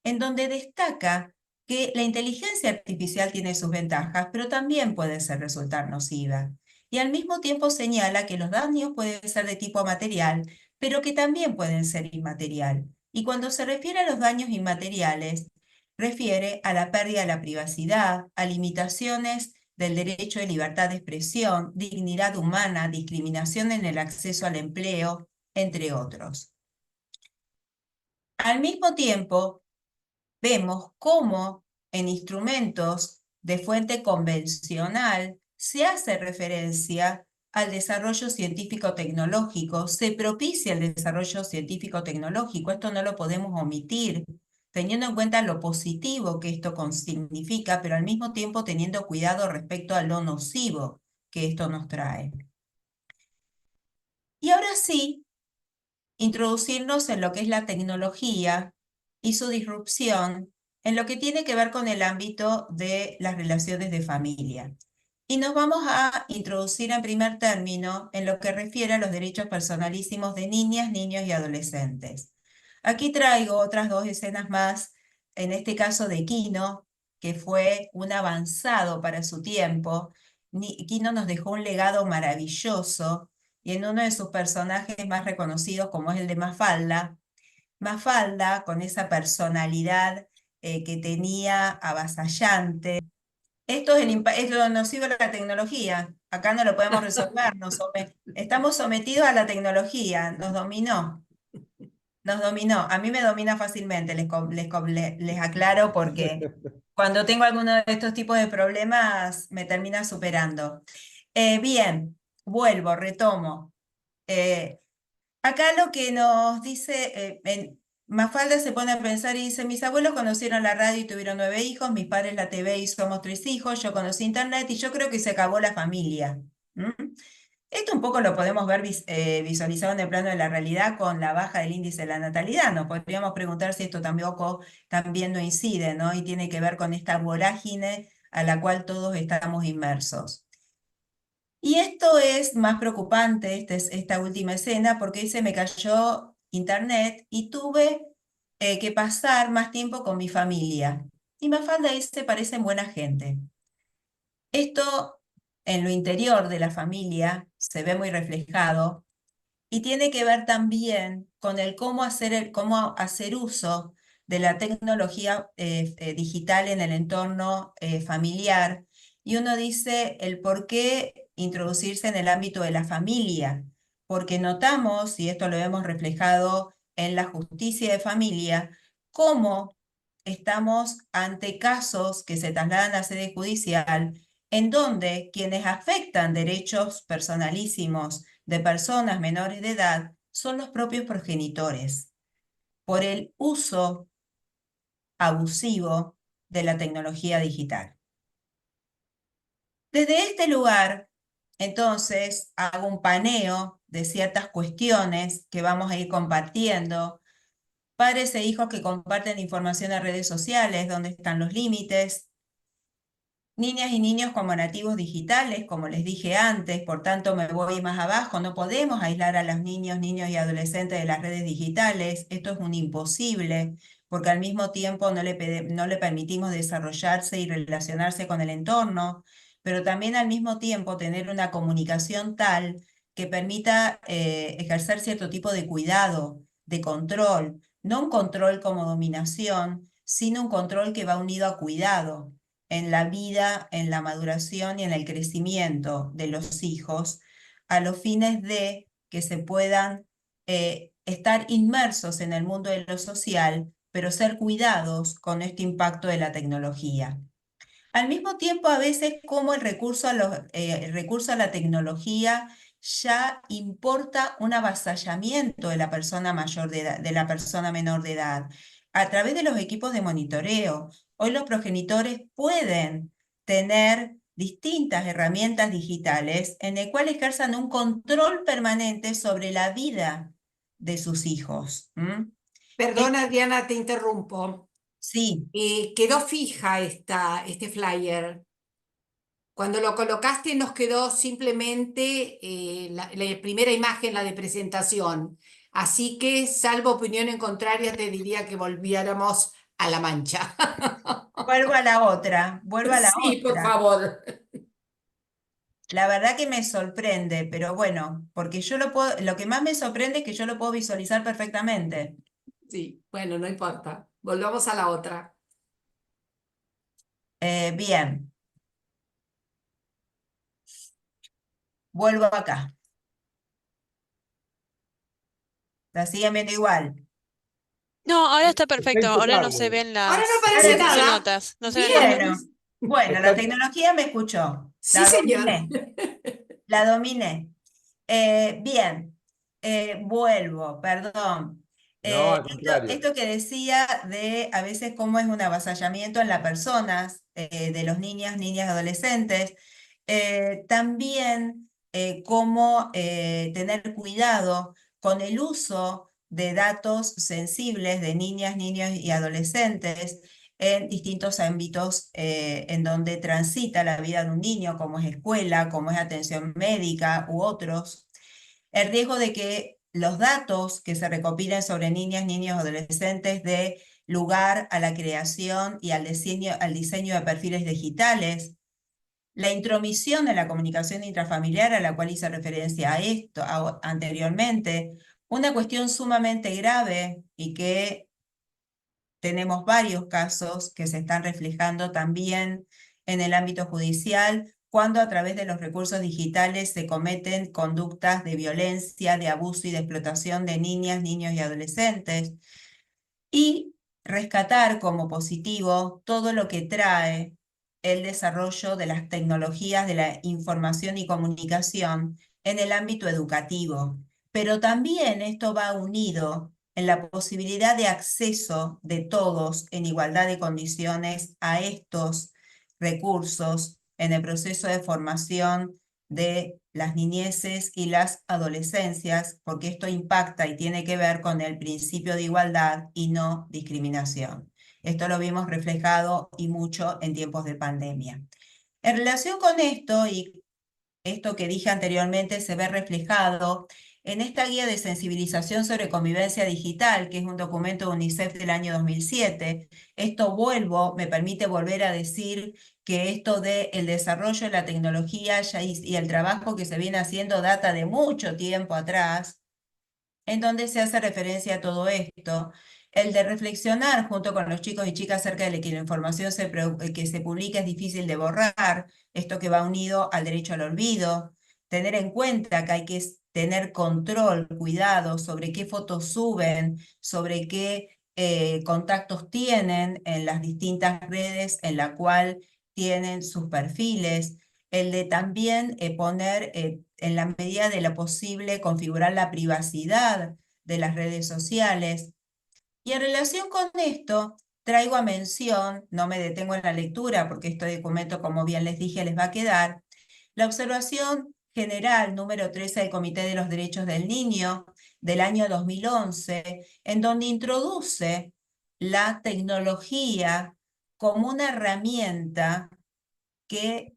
Speaker 2: en donde destaca que la inteligencia artificial tiene sus ventajas, pero también puede resultar nociva. Y al mismo tiempo señala que los daños pueden ser de tipo material, pero que también pueden ser inmaterial. Y cuando se refiere a los daños inmateriales, refiere a la pérdida de la privacidad, a limitaciones del derecho de libertad de expresión, dignidad humana, discriminación en el acceso al empleo, entre otros. Al mismo tiempo, vemos cómo en instrumentos de fuente convencional se hace referencia al desarrollo científico-tecnológico, se propicia el desarrollo científico-tecnológico, esto no lo podemos omitir, teniendo en cuenta lo positivo que esto significa, pero al mismo tiempo teniendo cuidado respecto a lo nocivo que esto nos trae. Y ahora sí, introducirnos en lo que es la tecnología y su disrupción en lo que tiene que ver con el ámbito de las relaciones de familia. Y nos vamos a introducir en primer término en lo que refiere a los derechos personalísimos de niñas, niños y adolescentes. Aquí traigo otras dos escenas más, en este caso de Quino, que fue un avanzado para su tiempo. Quino nos dejó un legado maravilloso y en uno de sus personajes más reconocidos, como es el de Mafalda, Mafalda, con esa personalidad que tenía avasallante. Esto es lo nocivo de la tecnología. Acá no lo podemos resolver. Estamos sometidos a la tecnología. Nos dominó. Nos dominó. A mí me domina fácilmente, les aclaro, porque cuando tengo alguno de estos tipos de problemas me termina superando. Bien, vuelvo, retomo. Eh, Acá lo que nos dice, Mafalda se pone a pensar y dice, mis abuelos conocieron la radio y tuvieron 9 hijos, mis padres la TV y somos 3 hijos, yo conocí internet y yo creo que se acabó la familia. ¿Mm? Esto un poco lo podemos ver visualizado en el plano de la realidad con la baja del índice de la natalidad. Nos podríamos preguntar si esto también no incide, ¿no? Y tiene que ver con esta vorágine a la cual todos estamos inmersos. Y esto es más preocupante, esta última escena, porque se me cayó internet y tuve que pasar más tiempo con mi familia. Y Mafalda dice, parecen buena gente. Esto en lo interior de la familia se ve muy reflejado y tiene que ver también con el cómo hacer uso de la tecnología digital en el entorno familiar. Y uno dice el por qué introducirse en el ámbito de la familia, porque notamos, y esto lo hemos reflejado en la justicia de familia, cómo estamos ante casos que se trasladan a sede judicial, en donde quienes afectan derechos personalísimos de personas menores de edad son los propios progenitores por el uso abusivo de la tecnología digital. Desde este lugar, entonces, hago un paneo de ciertas cuestiones que vamos a ir compartiendo. Padres e hijos que comparten información en redes sociales, ¿dónde están los límites? Niñas y niños como nativos digitales, como les dije antes, por tanto me voy más abajo, no podemos aislar a los niños, niños y adolescentes de las redes digitales, esto es un imposible, porque al mismo tiempo no le permitimos desarrollarse y relacionarse con el entorno, pero también al mismo tiempo tener una comunicación tal que permita ejercer cierto tipo de cuidado, de control, no un control como dominación, sino un control que va unido a cuidado en la vida, en la maduración y en el crecimiento de los hijos, a los fines de que se puedan estar inmersos en el mundo de lo social, pero ser cuidados con este impacto de la tecnología. Al mismo tiempo, a veces como el recurso a la tecnología ya importa un avasallamiento de la persona mayor de edad, de la persona menor de edad, a través de los equipos de monitoreo. Hoy los progenitores pueden tener distintas herramientas digitales en el cual ejerzan un control permanente sobre la vida de sus hijos.
Speaker 3: Perdona, Diana, te interrumpo.
Speaker 2: Sí,
Speaker 3: Quedó fija este flyer. Cuando lo colocaste nos quedó simplemente la primera imagen, la de presentación. Así que, salvo opinión en contraria, te diría que volviéramos a la mancha.
Speaker 2: vuelvo a la otra, vuelvo a la
Speaker 3: Sí, por
Speaker 2: otra.
Speaker 3: favor.
Speaker 2: La verdad que me sorprende, pero bueno, porque yo lo puedo, lo que más me sorprende es que yo lo puedo visualizar perfectamente.
Speaker 3: Sí, bueno, no importa. Volvamos a la otra.
Speaker 2: Bien, vuelvo acá. ¿La siguen viendo igual?
Speaker 4: No, ahora está
Speaker 1: Está
Speaker 4: perfecto. Ahora no se
Speaker 1: impecable.
Speaker 4: ven
Speaker 3: Ahora no
Speaker 2: Ahora
Speaker 3: aparece
Speaker 4: no se
Speaker 3: nada.
Speaker 4: notas, no se ven las
Speaker 3: Bien.
Speaker 2: bueno,
Speaker 4: notas.
Speaker 2: bueno, la
Speaker 1: Está,
Speaker 2: tecnología me escuchó,
Speaker 3: Sí, señor.
Speaker 2: la dominé. Bien, vuelvo, perdón.
Speaker 1: no, al contrario.
Speaker 2: Esto que decía de a veces cómo es un avasallamiento en las personas, de los niños, niñas, adolescentes, también cómo tener cuidado con el uso de datos sensibles de niñas, niños y adolescentes en distintos ámbitos en donde transita la vida de un niño, como es escuela, como es atención médica u otros. El riesgo de que los datos que se recopilen sobre niñas, niños o adolescentes dé lugar a la creación y al diseño de perfiles digitales, la intromisión en la comunicación intrafamiliar a la cual hice referencia anteriormente, una cuestión sumamente grave y que tenemos varios casos que se están reflejando también en el ámbito judicial, cuando a través de los recursos digitales se cometen conductas de violencia, de abuso y de explotación de niñas, niños y adolescentes, y rescatar como positivo todo lo que trae el desarrollo de las tecnologías de la información y comunicación en el ámbito educativo. Pero también esto va unido en la posibilidad de acceso de todos en igualdad de condiciones a estos recursos en el proceso de formación de las niñeces y las adolescencias, porque esto impacta y tiene que ver con el principio de igualdad y no discriminación. Esto lo vimos reflejado y mucho en tiempos de pandemia. En relación con esto, y esto que dije anteriormente se ve reflejado en esta guía de sensibilización sobre convivencia digital, que es un documento de UNICEF del año 2007. Esto me permite volver a decir que esto de el desarrollo de la tecnología y el trabajo que se viene haciendo data de mucho tiempo atrás, en donde se hace referencia a todo esto. El de reflexionar junto con los chicos y chicas acerca de que la información que se publica es difícil de borrar, esto que va unido al derecho al olvido, tener en cuenta que hay que tener control, cuidado sobre qué fotos suben, sobre qué contactos tienen en las distintas redes en la cual tienen sus perfiles, el de también poner en la medida de lo posible, configurar la privacidad de las redes sociales. Y en relación con esto, traigo a mención, no me detengo en la lectura porque este documento, como bien les dije, les va a quedar, la observación general número 13 del Comité de los Derechos del Niño del año 2011, en donde introduce la tecnología como una herramienta que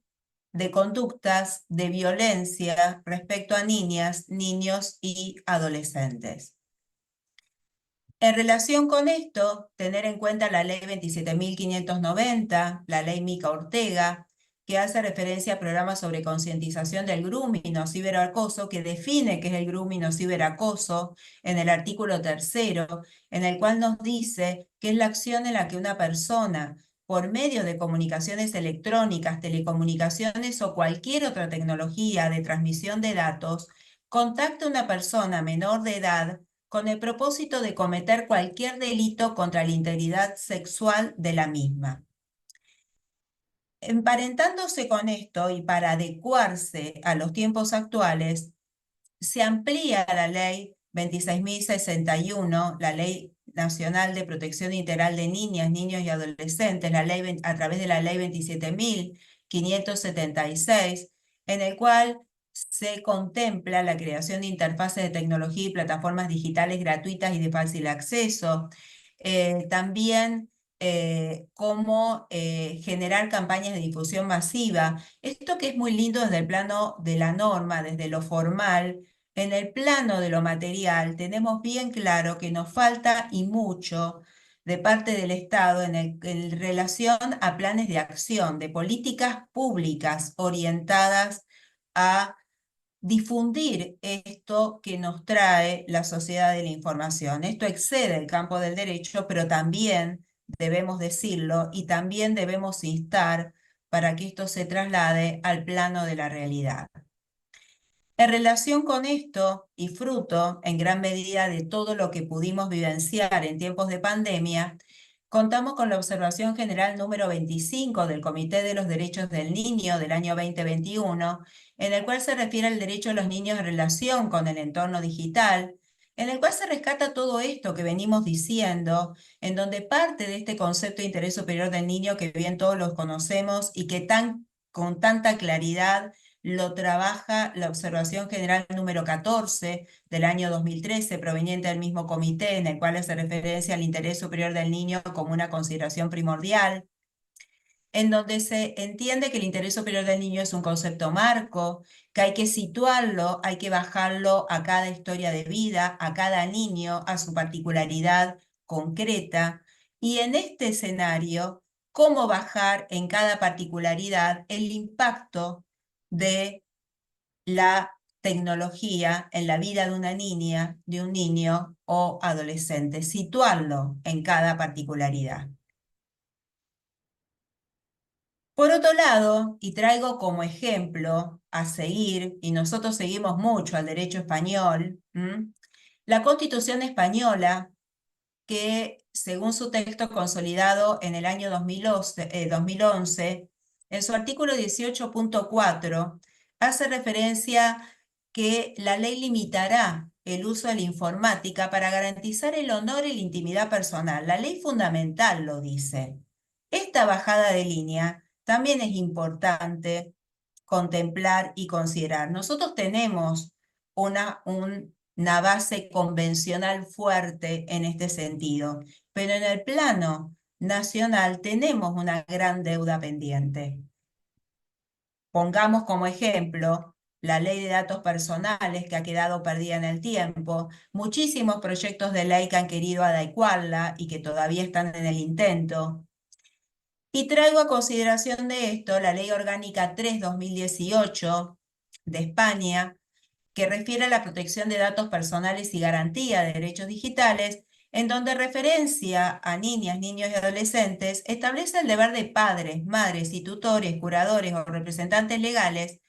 Speaker 2: de conductas de violencia respecto a niñas, niños y adolescentes. En relación con esto, tener en cuenta la ley 27.590, la ley Mica Ortega, que hace referencia a programas sobre concientización del grooming o ciberacoso, que define qué es el grooming o ciberacoso en el artículo 3º, en el cual nos dice que es la acción en la que una persona, por medio de comunicaciones electrónicas, telecomunicaciones o cualquier otra tecnología de transmisión de datos, contacta a una persona menor de edad con el propósito de cometer cualquier delito contra la integridad sexual de la misma. Emparentándose con esto y para adecuarse a los tiempos actuales, se amplía la ley 26.061, la Ley Nacional de Protección Integral de Niñas, Niños y Adolescentes, a través de la ley 27.576, en el cual se contempla la creación de interfaces de tecnología y plataformas digitales gratuitas y de fácil acceso. También cómo generar campañas de difusión masiva. Esto que es muy lindo desde el plano de la norma, desde lo formal. En el plano de lo material tenemos bien claro que nos falta y mucho de parte del Estado en relación a planes de acción, de políticas públicas orientadas a difundir esto que nos trae la sociedad de la información. Esto excede el campo del derecho, pero también debemos decirlo y también debemos instar para que esto se traslade al plano de la realidad. En relación con esto, y fruto en gran medida de todo lo que pudimos vivenciar en tiempos de pandemia, contamos con la observación general número 25 del Comité de los Derechos del Niño del año 2021, en el cual se refiere al derecho de los niños en relación con el entorno digital, en el cual se rescata todo esto que venimos diciendo, en donde parte de este concepto de interés superior del niño, que bien todos los conocemos y que con tanta claridad lo trabaja la observación general número 14 del año 2013, proveniente del mismo comité, en el cual hace referencia al interés superior del niño como una consideración primordial, en donde se entiende que el interés superior del niño es un concepto marco, que hay que situarlo, hay que bajarlo a cada historia de vida, a cada niño, a su particularidad concreta, y en este escenario, cómo bajar en cada particularidad el impacto de la tecnología en la vida de una niña, de un niño o adolescente, situarlo en cada particularidad. Por otro lado, y traigo como ejemplo a seguir, y nosotros seguimos mucho al derecho español, la Constitución española, que según su texto consolidado en el año 2011, en su artículo 18.4, hace referencia que la ley limitará el uso de la informática para garantizar el honor y la intimidad personal. La ley fundamental lo dice. Esta bajada de línea también es importante contemplar y considerar. Nosotros tenemos una base convencional fuerte en este sentido, pero en el plano nacional tenemos una gran deuda pendiente. Pongamos como ejemplo la ley de datos personales que ha quedado perdida en el tiempo, muchísimos proyectos de ley que han querido adecuarla y que todavía están en el intento. Y traigo a consideración de esto la Ley Orgánica 3/2018 de España, que refiere a la protección de datos personales y garantía de derechos digitales, en donde referencia a niñas, niños y adolescentes, establece el deber de padres, madres y tutores, curadores o representantes legales,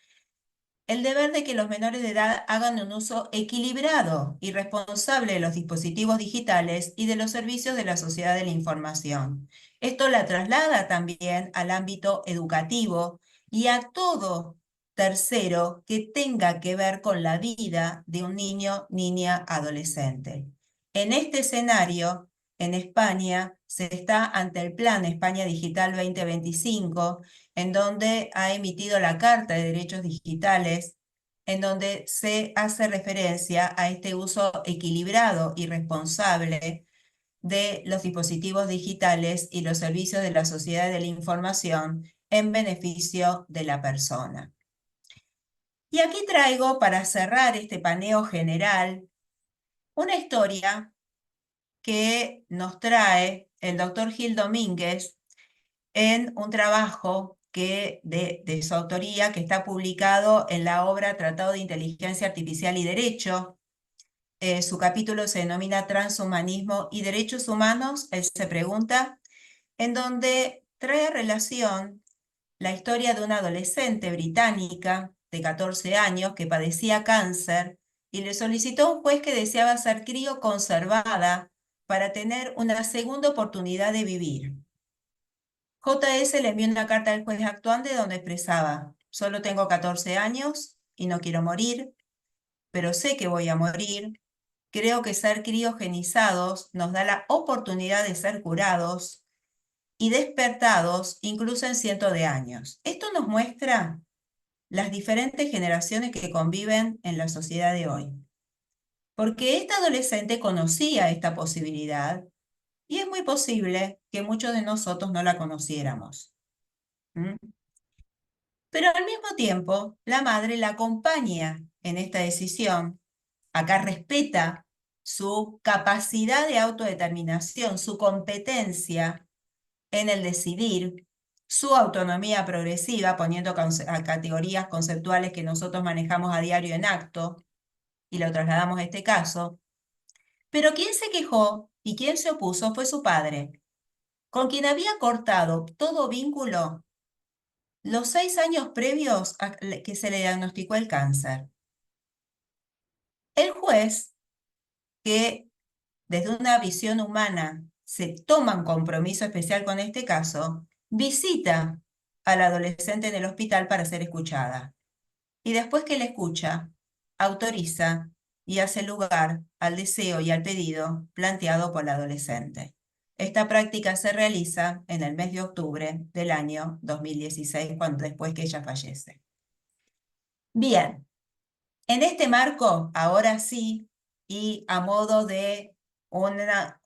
Speaker 2: el deber de que los menores de edad hagan un uso equilibrado y responsable de los dispositivos digitales y de los servicios de la sociedad de la información. Esto la traslada también al ámbito educativo y a todo tercero que tenga que ver con la vida de un niño, niña, adolescente. En este escenario, en España, se está ante el Plan España Digital 2025, en donde ha emitido la Carta de Derechos Digitales, en donde se hace referencia a este uso equilibrado y responsable de los dispositivos digitales y los servicios de la sociedad de la información en beneficio de la persona. Y aquí traigo, para cerrar este paneo general, una historia que nos trae el doctor Gil Domínguez en un trabajo de su autoría que está publicado en la obra Tratado de Inteligencia Artificial y Derecho. Su capítulo se denomina Transhumanismo y Derechos Humanos, él se pregunta, en donde trae a relación la historia de una adolescente británica de 14 años que padecía cáncer y le solicitó a un juez que deseaba ser crioconservada para tener una segunda oportunidad de vivir. JS le envió una carta al juez actuante donde expresaba: solo tengo 14 años y no quiero morir, pero sé que voy a morir. Creo que ser criogenizados nos da la oportunidad de ser curados y despertados incluso en cientos de años. Esto nos muestra las diferentes generaciones que conviven en la sociedad de hoy. Porque esta adolescente conocía esta posibilidad y es muy posible que muchos de nosotros no la conociéramos. ¿Mm? Pero al mismo tiempo, la madre la acompaña en esta decisión. Acá respeta su capacidad de autodeterminación, su competencia en el decidir, su autonomía progresiva, poniendo a categorías conceptuales que nosotros manejamos a diario en acto, y lo trasladamos a este caso. Pero quien se quejó y quien se opuso fue su padre, con quien había cortado todo vínculo los 6 años previos a que se le diagnosticó el cáncer. El juez, que desde una visión humana se toma un compromiso especial con este caso, visita a la adolescente en el hospital para ser escuchada. Y después que la escucha, autoriza y hace lugar al deseo y al pedido planteado por la adolescente. Esta práctica se realiza en el mes de octubre del año 2016, después que ella fallece. Bien, en este marco, ahora sí, y a modo de una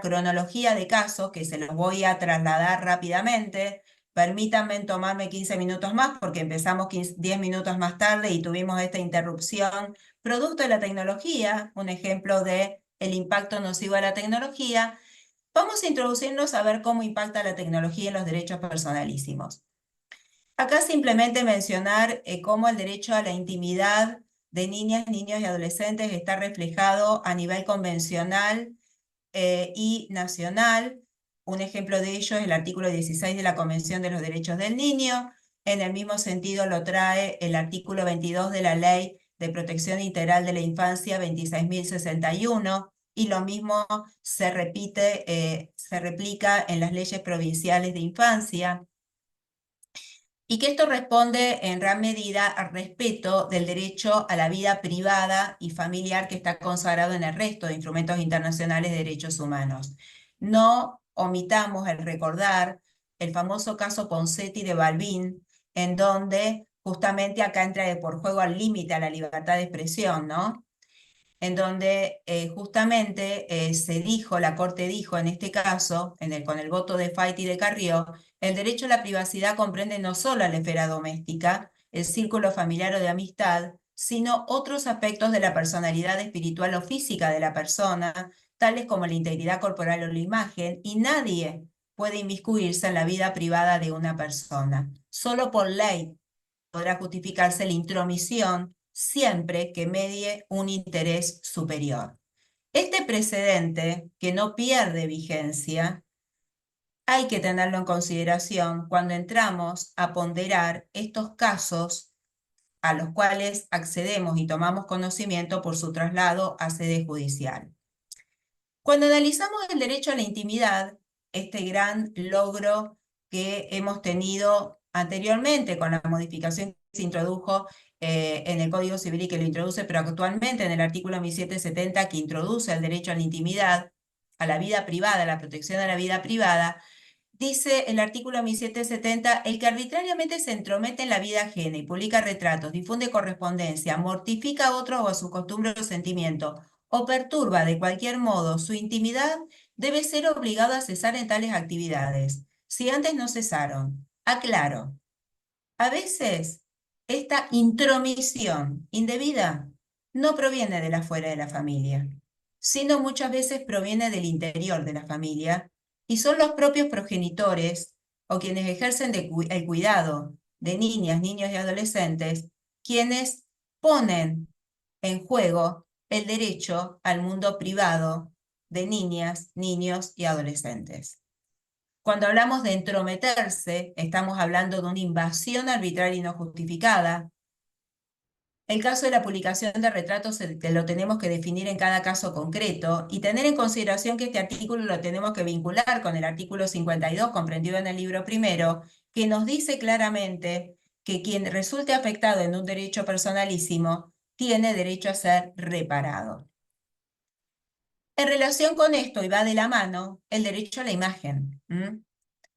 Speaker 2: cronología de casos que se los voy a trasladar rápidamente, permítanme tomarme 15 minutos más porque empezamos 10 minutos más tarde y tuvimos esta interrupción producto de la tecnología, un ejemplo de el impacto nocivo de la tecnología. Vamos a introducirnos a ver cómo impacta la tecnología en los derechos personalísimos. Acá simplemente mencionar cómo el derecho a la intimidad de niñas, niños y adolescentes está reflejado a nivel convencional y nacional. Un ejemplo de ello es el artículo 16 de la Convención de los Derechos del Niño. En el mismo sentido lo trae el artículo 22 de la Ley de Protección Integral de la Infancia 26.061, y lo mismo se replica en las leyes provinciales de infancia. Y que esto responde en gran medida al respeto del derecho a la vida privada y familiar que está consagrado en el resto de instrumentos internacionales de derechos humanos. No omitamos el recordar el famoso caso Ponseti de Balbín, en donde justamente acá entra de por juego al límite a la libertad de expresión, ¿no? En donde justamente la Corte dijo en este caso, con el voto de Fait y de Carrió, el derecho a la privacidad comprende no solo la esfera doméstica, el círculo familiar o de amistad, sino otros aspectos de la personalidad espiritual o física de la persona, tales como la integridad corporal o la imagen, y nadie puede inmiscuirse en la vida privada de una persona. Solo por ley podrá justificarse la intromisión siempre que medie un interés superior. Este precedente, que no pierde vigencia, hay que tenerlo en consideración cuando entramos a ponderar estos casos a los cuales accedemos y tomamos conocimiento por su traslado a sede judicial. Cuando analizamos el derecho a la intimidad, este gran logro que hemos tenido anteriormente con la modificación que se introdujo en el Código Civil y que lo introduce, pero actualmente en el artículo 1770 que introduce el derecho a la intimidad, a la vida privada, a la protección de la vida privada, dice el artículo 1770, el que arbitrariamente se entromete en la vida ajena y publica retratos, difunde correspondencia, mortifica a otro o a su costumbre o sentimiento, o perturba de cualquier modo su intimidad, debe ser obligado a cesar en tales actividades, si antes no cesaron. Aclaro, a veces esta intromisión indebida no proviene de la fuera de la familia, sino muchas veces proviene del interior de la familia, y son los propios progenitores o quienes ejercen el cuidado de niñas, niños y adolescentes quienes ponen en juego el derecho al mundo privado de niñas, niños y adolescentes. Cuando hablamos de entrometerse, estamos hablando de una invasión arbitraria y no justificada. El caso de la publicación de retratos lo tenemos que definir en cada caso concreto y tener en consideración que este artículo lo tenemos que vincular con el artículo 52 comprendido en el libro primero, que nos dice claramente que quien resulte afectado en un derecho personalísimo tiene derecho a ser reparado. En relación con esto, y va de la mano, el derecho a la imagen.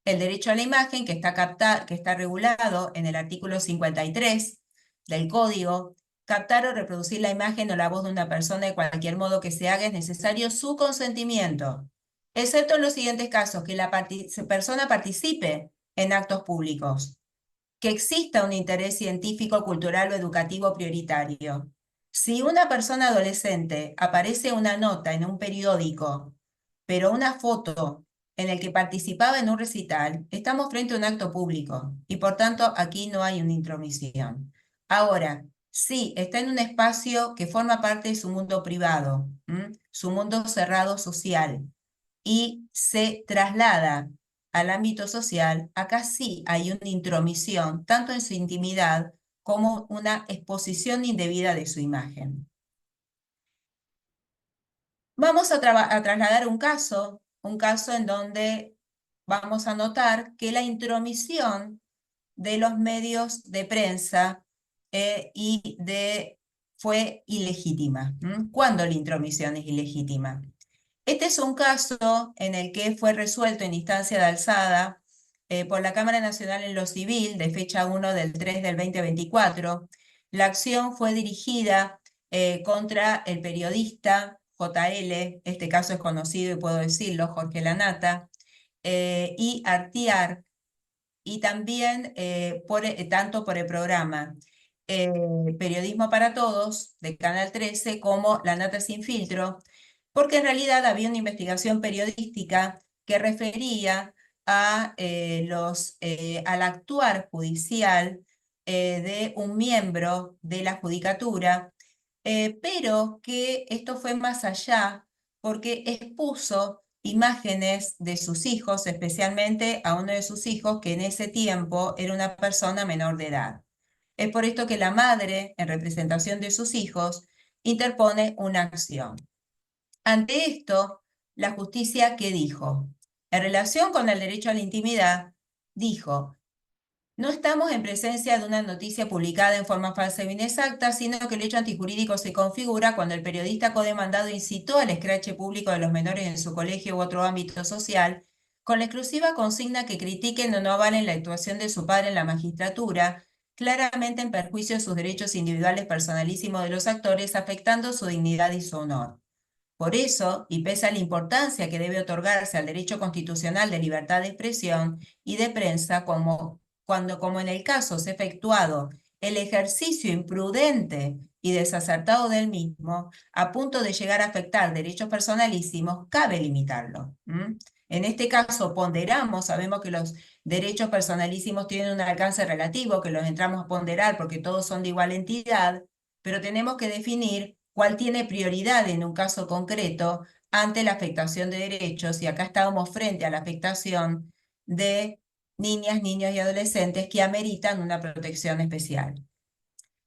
Speaker 2: El derecho a la imagen que está regulado en el artículo 53 del Código. Captar o reproducir la imagen o la voz de una persona de cualquier modo que se haga es necesario su consentimiento. excepto en los siguientes casos: que la persona participe en actos públicos, que exista un interés científico, cultural o educativo prioritario. Si una persona adolescente aparece una nota en un periódico, pero una foto en el que participaba en un recital, estamos frente a un acto público y por tanto aquí no hay una intromisión. Ahora, si está en un espacio que forma parte de su mundo privado, su mundo cerrado social, y se traslada al ámbito social, acá sí hay una intromisión, tanto en su intimidad como una exposición indebida de su imagen. Vamos a trasladar un caso en donde vamos a notar que la intromisión de los medios de prensa fue ilegítima. ¿Cuándo la intromisión es ilegítima? Este es un caso en el que fue resuelto en instancia de alzada por la Cámara Nacional en lo Civil, de fecha 1 del 3 del 2024. La acción fue dirigida contra el periodista JL, este caso es conocido y puedo decirlo, Jorge Lanata, y Artiar, y también tanto por el programa Periodismo para Todos de Canal 13 como La Nata Sin Filtro, porque en realidad había una investigación periodística que refería al actuar judicial de un miembro de la judicatura, pero que esto fue más allá porque expuso imágenes de sus hijos, especialmente a uno de sus hijos que en ese tiempo era una persona menor de edad. Es por esto que la madre, en representación de sus hijos, interpone una acción. Ante esto, la justicia, ¿qué dijo? En relación con el derecho a la intimidad, dijo: no estamos en presencia de una noticia publicada en forma falsa o inexacta, sino que el hecho antijurídico se configura cuando el periodista codemandado incitó al escrache público de los menores en su colegio u otro ámbito social, con la exclusiva consigna que critiquen o no avalen la actuación de su padre en la magistratura, claramente en perjuicio de sus derechos individuales personalísimos de los actores, afectando su dignidad y su honor. Por eso, y pese a la importancia que debe otorgarse al derecho constitucional de libertad de expresión y de prensa, como en el caso se ha efectuado el ejercicio imprudente y desacertado del mismo, a punto de llegar a afectar derechos personalísimos, cabe limitarlo. En este caso ponderamos, sabemos que los derechos personalísimos tienen un alcance relativo, que los entramos a ponderar porque todos son de igual entidad, pero tenemos que definir cuál tiene prioridad en un caso concreto ante la afectación de derechos, y acá estábamos frente a la afectación de niñas, niños y adolescentes que ameritan una protección especial.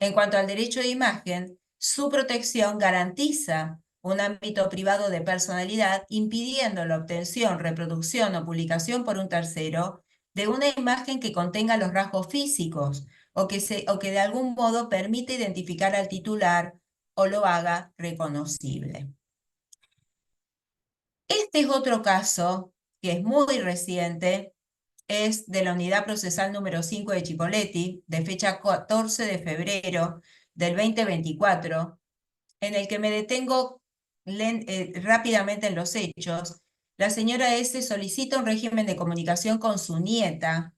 Speaker 2: En cuanto al derecho de imagen, su protección garantiza un ámbito privado de personalidad, impidiendo la obtención, reproducción o publicación por un tercero de una imagen que contenga los rasgos físicos o que de algún modo permite identificar al titular o lo haga reconocible. Este es otro caso que es muy reciente, es de la Unidad Procesal número 5 de Chipoleti, de fecha 14 de febrero del 2024, en el que me detengo rápidamente en los hechos. La señora S. solicita un régimen de comunicación con su nieta.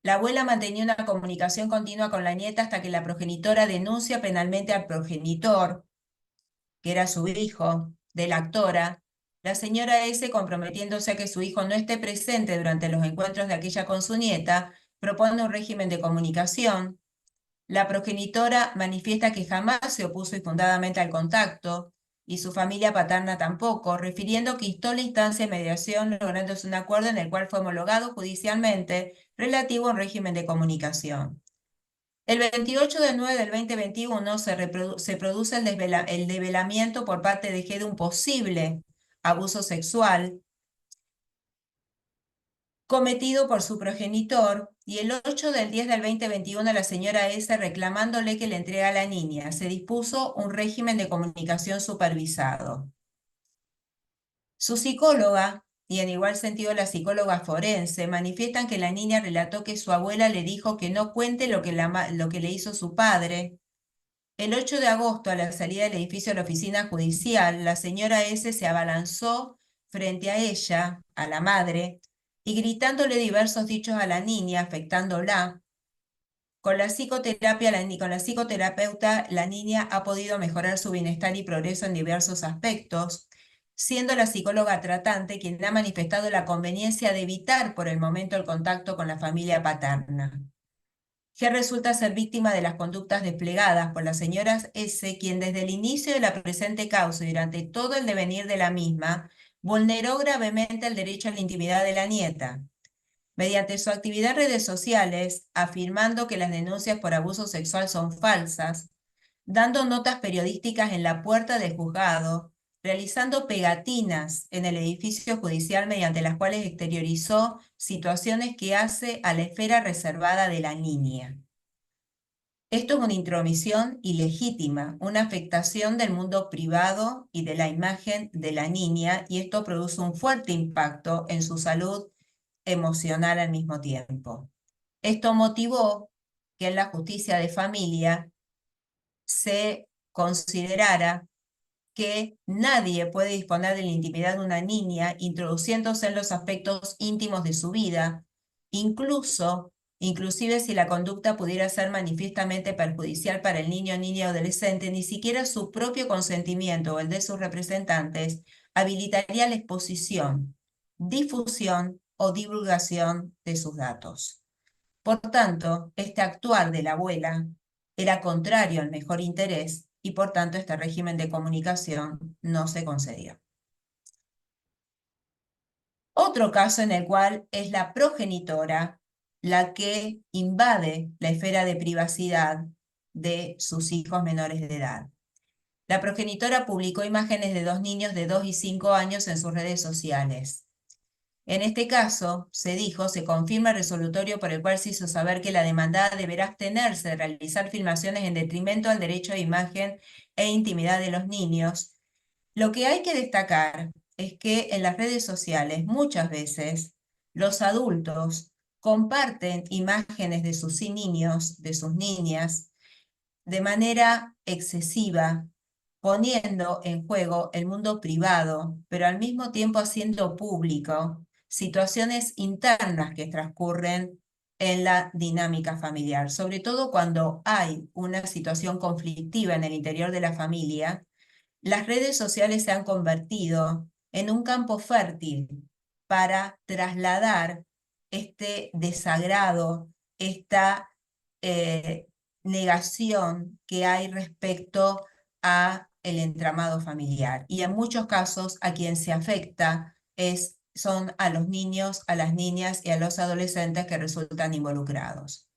Speaker 2: La abuela mantenía una comunicación continua con la nieta hasta que la progenitora denuncia penalmente al progenitor, que era su hijo, de la actora. La señora S., comprometiéndose a que su hijo no esté presente durante los encuentros de aquella con su nieta, propone un régimen de comunicación. La progenitora manifiesta que jamás se opuso infundadamente al contacto, y su familia paterna tampoco, refiriendo que instó la instancia de mediación, lográndose un acuerdo en el cual fue homologado judicialmente relativo a un régimen de comunicación. El 28 de 9 del 2021 se produce el develamiento por parte de G de un posible abuso sexual cometido por su progenitor, y el 8 del 10 del 2021 la señora S., reclamándole que le entregue a la niña, se dispuso un régimen de comunicación supervisado. Su psicóloga, y en igual sentido la psicóloga forense, manifiestan que la niña relató que su abuela le dijo que no cuente lo que le hizo su padre. El 8 de agosto, a la salida del edificio de la oficina judicial, la señora S. se abalanzó frente a ella, a la madre, y gritándole diversos dichos a la niña, afectándola. Con la psicoterapeuta, la niña ha podido mejorar su bienestar y progreso en diversos aspectos, siendo la psicóloga tratante quien ha manifestado la conveniencia de evitar por el momento el contacto con la familia paterna. G resulta ser víctima de las conductas desplegadas por la señora S, quien desde el inicio de la presente causa y durante todo el devenir de la misma, vulneró gravemente el derecho a la intimidad de la nieta. Mediante su actividad en redes sociales, afirmando que las denuncias por abuso sexual son falsas, dando notas periodísticas en la puerta del juzgado, realizando pegatinas en el edificio judicial mediante las cuales exteriorizó situaciones que hace a la esfera reservada de la niña. Esto es una intromisión ilegítima, una afectación del mundo privado y de la imagen de la niña, y esto produce un fuerte impacto en su salud emocional al mismo tiempo. Esto motivó que en la justicia de familia se considerara que nadie puede disponer de la intimidad de una niña introduciéndose en los aspectos íntimos de su vida, inclusive si la conducta pudiera ser manifiestamente perjudicial para el niño, niña o adolescente, ni siquiera su propio consentimiento o el de sus representantes habilitaría la exposición, difusión o divulgación de sus datos. Por tanto, este actuar de la abuela era contrario al mejor interés y por tanto este régimen de comunicación no se concedió. Otro caso en el cual es la progenitora la que invade la esfera de privacidad de sus hijos menores de edad. La progenitora publicó imágenes de dos niños de 2 y 5 años en sus redes sociales. En este caso, se confirma el resolutorio por el cual se hizo saber que la demandada deberá abstenerse de realizar filmaciones en detrimento al derecho de imagen e intimidad de los niños. Lo que hay que destacar es que en las redes sociales muchas veces los adultos comparten imágenes de sus niños, de sus niñas, de manera excesiva, poniendo en juego el mundo privado, pero al mismo tiempo haciendo público situaciones internas que transcurren en la dinámica familiar, sobre todo cuando hay una situación conflictiva en el interior de la familia. Las redes sociales se han convertido en un campo fértil para trasladar este desagrado, esta negación que hay respecto a el entramado familiar. Y en muchos casos a quien se afecta son a los niños, a las niñas y a los adolescentes que resultan involucrados.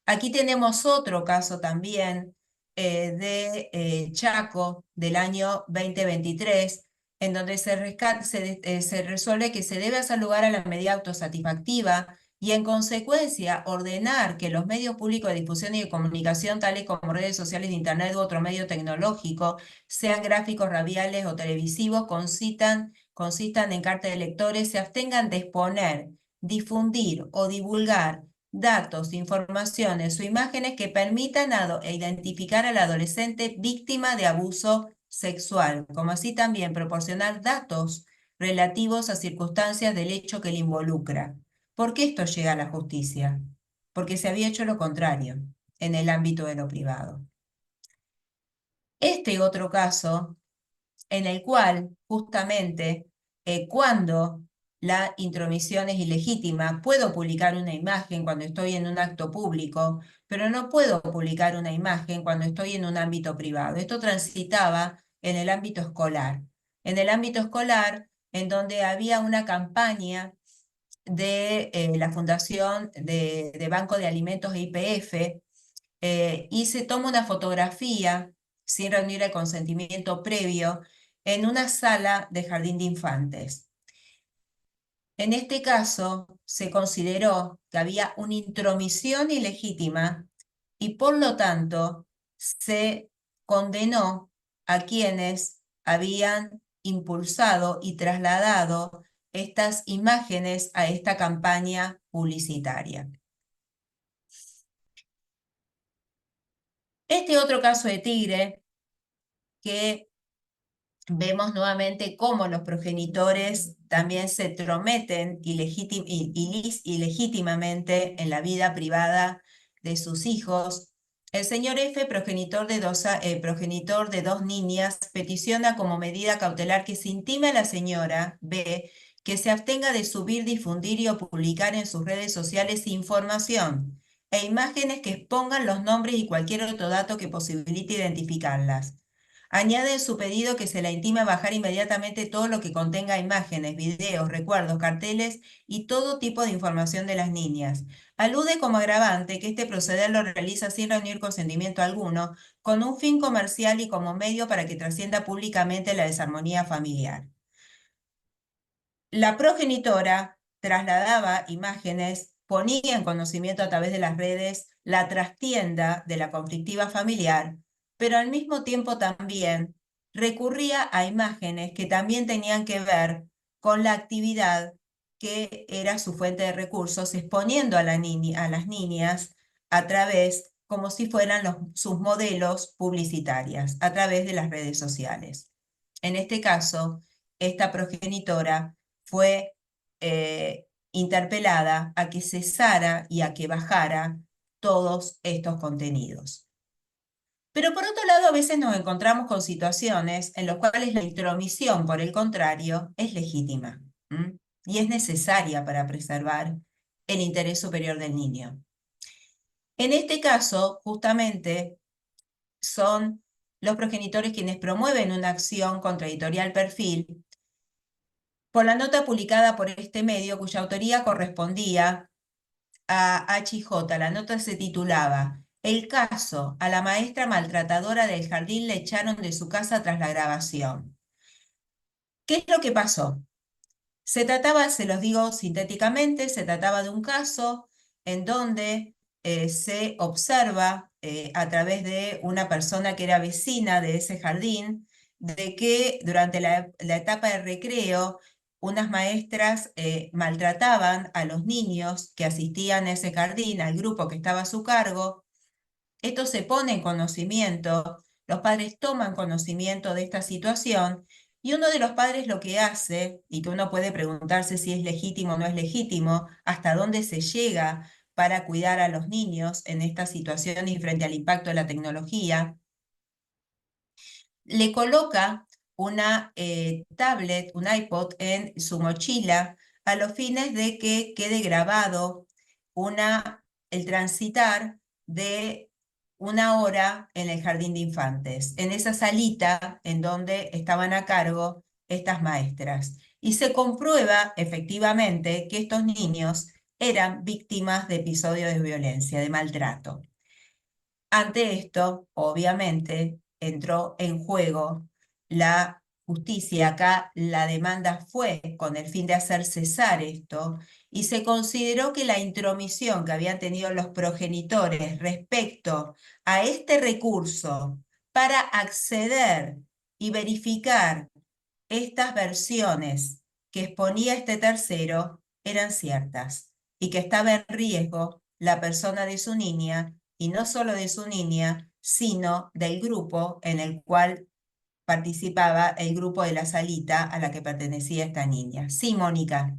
Speaker 2: Aquí tenemos otro caso también de Chaco del año 2023, en donde se resuelve que se debe hacer lugar a la medida autosatisfactiva y en consecuencia ordenar que los medios públicos de difusión y de comunicación, tales como redes sociales de internet u otro medio tecnológico, sean gráficos, radiales o televisivos, consistan en carta de lectores, se abstengan de exponer, difundir o divulgar datos, informaciones o imágenes que permitan identificar al adolescente víctima de abuso sexual, como así también proporcionar datos relativos a circunstancias del hecho que le involucra. ¿Por qué esto llega a la justicia? Porque se había hecho lo contrario en el ámbito de lo privado. Este otro caso en el cual justamente cuando la intromisión es ilegítima, puedo publicar una imagen cuando estoy en un acto público, pero no puedo publicar una imagen cuando estoy en un ámbito privado. Esto transitaba en el ámbito escolar. En el ámbito escolar, en donde había una campaña de la Fundación de Banco de Alimentos e IPF, y se toma una fotografía sin reunir el consentimiento previo en una sala de jardín de infantes. En este caso, se consideró que había una intromisión ilegítima y por lo tanto se condenó a quienes habían impulsado y trasladado estas imágenes a esta campaña publicitaria. Este otro caso de Tigre, que vemos nuevamente cómo los progenitores también se trometen ilegítimamente en la vida privada de sus hijos. El señor F., progenitor de dos niñas, peticiona como medida cautelar que se intime a la señora B que se abstenga de subir, difundir y o publicar en sus redes sociales información e imágenes que expongan los nombres y cualquier otro dato que posibilite identificarlas. Añade en su pedido que se la intime a bajar inmediatamente todo lo que contenga imágenes, videos, recuerdos, carteles y todo tipo de información de las niñas. Alude como agravante que este proceder lo realiza sin reunir consentimiento alguno, con un fin comercial y como medio para que trascienda públicamente la desarmonía familiar. La progenitora trasladaba imágenes, ponía en conocimiento a través de las redes la trastienda de la conflictiva familiar, pero al mismo tiempo también recurría a imágenes que también tenían que ver con la actividad que era su fuente de recursos, exponiendo a las niñas a través, como si fueran sus modelos publicitarias, a través de las redes sociales. En este caso, esta progenitora fue interpelada a que cesara y a que bajara todos estos contenidos. Pero por otro lado, a veces nos encontramos con situaciones en las cuales la intromisión, por el contrario, es legítima, ¿m? Y es necesaria para preservar el interés superior del niño. En este caso, justamente, son los progenitores quienes promueven una acción contra Editorial Perfil por la nota publicada por este medio, cuya autoría correspondía a HJ. La nota se titulaba "El caso, a la maestra maltratadora del jardín le echaron de su casa tras la grabación". ¿Qué es lo que pasó? Se trataba, se los digo sintéticamente, se trataba de un caso en donde se observa a través de una persona que era vecina de ese jardín, de que durante la etapa de recreo, unas maestras maltrataban a los niños que asistían a ese jardín, al grupo que estaba a su cargo. Esto se pone en conocimiento, los padres toman conocimiento de esta situación y uno de los padres lo que hace, y que uno puede preguntarse si es legítimo o no es legítimo, hasta dónde se llega para cuidar a los niños en esta situación y frente al impacto de la tecnología, le coloca una tablet, un iPod en su mochila a los fines de que quede grabado el transitar de una hora en el jardín de infantes, en esa salita en donde estaban a cargo estas maestras. Y se comprueba efectivamente que estos niños eran víctimas de episodios de violencia, de maltrato. Ante esto, obviamente, entró en juego la justicia. Acá la demanda fue con el fin de hacer cesar esto y se consideró que la intromisión que habían tenido los progenitores respecto a este recurso para acceder y verificar estas versiones que exponía este tercero eran ciertas y que estaba en riesgo la persona de su niña, y no solo de su niña, sino del grupo en el cual participaba, el grupo de la salita a la que pertenecía esta niña. Sí, Mónica,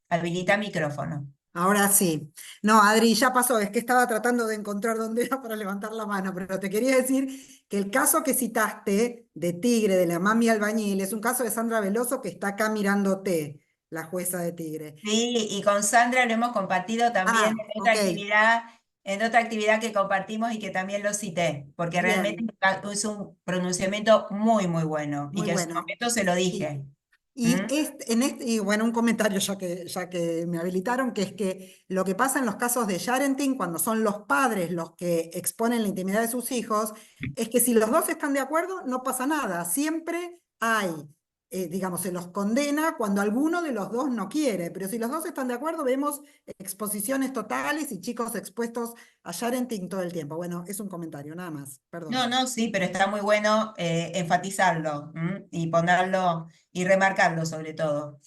Speaker 2: habilita micrófono.
Speaker 5: Ahora sí. No, Adri, ya pasó, es que estaba tratando de encontrar dónde era para levantar la mano, pero te quería decir que el caso que citaste de Tigre, de la mami albañil, es un caso de Sandra Veloso que está acá mirándote, la jueza de Tigre.
Speaker 2: Sí, y con Sandra lo hemos compartido también
Speaker 5: Ah, ok,
Speaker 2: en otra actividad que compartimos y que también lo cité, porque realmente
Speaker 5: bien,
Speaker 2: es un pronunciamiento muy, muy bueno y
Speaker 5: muy
Speaker 2: que en su
Speaker 5: bueno.
Speaker 2: momento se lo
Speaker 5: Sí.
Speaker 2: dije.
Speaker 5: Y, y bueno, un comentario ya que me habilitaron, que es que lo que pasa en los casos de Sharenting, cuando son los padres los que exponen la intimidad de sus hijos, es que si los dos están de acuerdo, no pasa nada. Siempre hay, digamos, se los condena cuando alguno de los dos no quiere, pero si los dos están de acuerdo, vemos exposiciones totales y chicos expuestos a Sharenting todo el tiempo. Bueno, es un comentario, nada más,
Speaker 2: No,
Speaker 5: perdón.
Speaker 2: no, sí, pero está muy bueno enfatizarlo y ponerlo y remarcarlo sobre todo.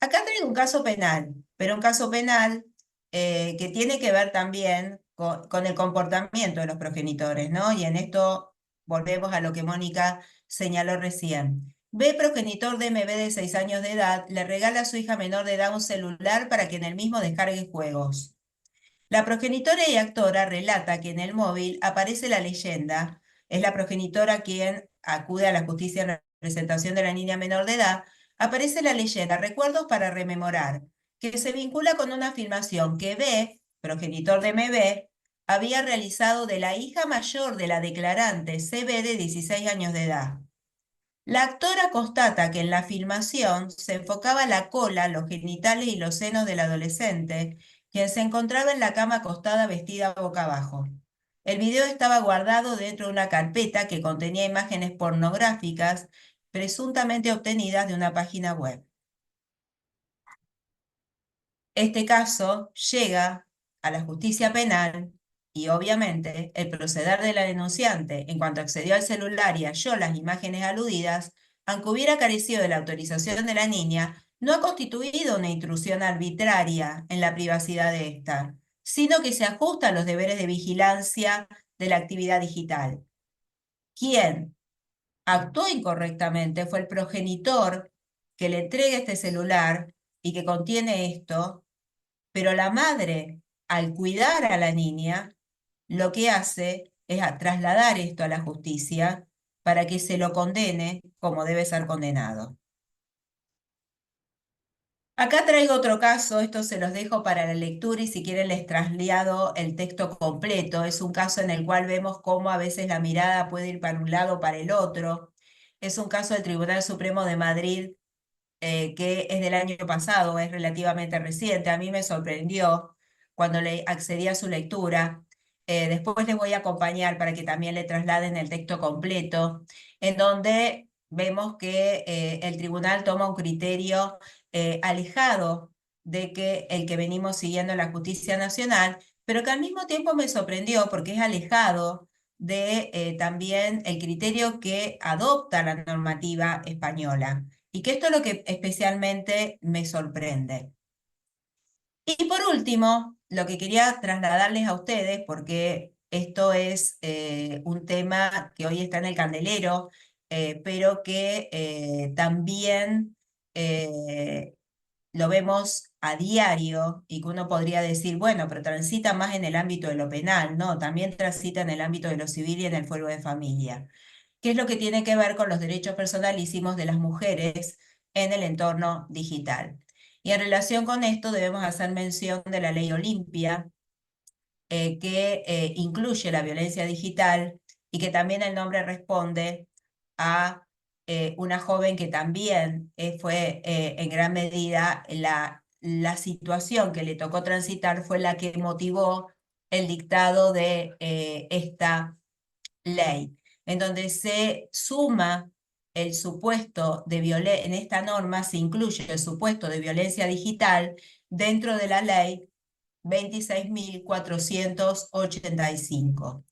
Speaker 2: Acá traigo un caso penal, pero un caso penal que tiene que ver también con el comportamiento de los progenitores, ¿no? Y en esto volvemos a lo que Mónica señaló recién. B, progenitor de MB de 6 años de edad, le regala a su hija menor de edad un celular para que en el mismo descargue juegos. La progenitora y actora relata que en el móvil aparece la leyenda. Es la progenitora quien acude a la justicia en representación de la niña menor de edad. Aparece la leyenda, recuerdos para rememorar, que se vincula con una afirmación que B, progenitor de MB, había realizado de la hija mayor de la declarante CB de 16 años de edad. La actora constata que en la filmación se enfocaba la cola, los genitales y los senos del adolescente, quien se encontraba en la cama acostada vestida boca abajo. El video estaba guardado dentro de una carpeta que contenía imágenes pornográficas presuntamente obtenidas de una página web. Este caso llega a la justicia penal y obviamente el proceder de la denunciante en cuanto accedió al celular y halló las imágenes aludidas, aunque hubiera carecido de la autorización de la niña, no ha constituido una intrusión arbitraria en la privacidad de ésta, sino que se ajusta a los deberes de vigilancia de la actividad digital. Quien actuó incorrectamente fue el progenitor que le entrega este celular y que contiene esto, pero la madre, al cuidar a la niña, lo que hace es trasladar esto a la justicia para que se lo condene como debe ser condenado. Acá traigo otro caso, esto se los dejo para la lectura y si quieren les traslado el texto completo. Es un caso en el cual vemos cómo a veces la mirada puede ir para un lado o para el otro. Es un caso del Tribunal Supremo de Madrid que es del año pasado, es relativamente reciente. A mí me sorprendió cuando le accedí a su lectura. Después les voy a acompañar para que también le trasladen el texto completo, en donde vemos que el tribunal toma un criterio alejado de que el que venimos siguiendo en la justicia nacional, pero que al mismo tiempo me sorprendió porque es alejado de también el criterio que adopta la normativa española. Y que esto es lo que especialmente me sorprende. Y por último, lo que quería trasladarles a ustedes, porque esto es un tema que hoy está en el candelero, pero que también lo vemos a diario y que uno podría decir, bueno, pero transita más en el ámbito de lo penal, no, también transita en el ámbito de lo civil y en el fuero de familia, que es lo que tiene que ver con los derechos personalísimos de las mujeres en el entorno digital. Y en relación con esto debemos hacer mención de la Ley Olimpia, que incluye la violencia digital y que también el nombre responde a una joven que también fue en gran medida la situación que le tocó transitar fue la que motivó el dictado de esta ley, en donde se suma el supuesto de violencia, en esta norma se incluye el supuesto de violencia digital dentro de la ley 26.485.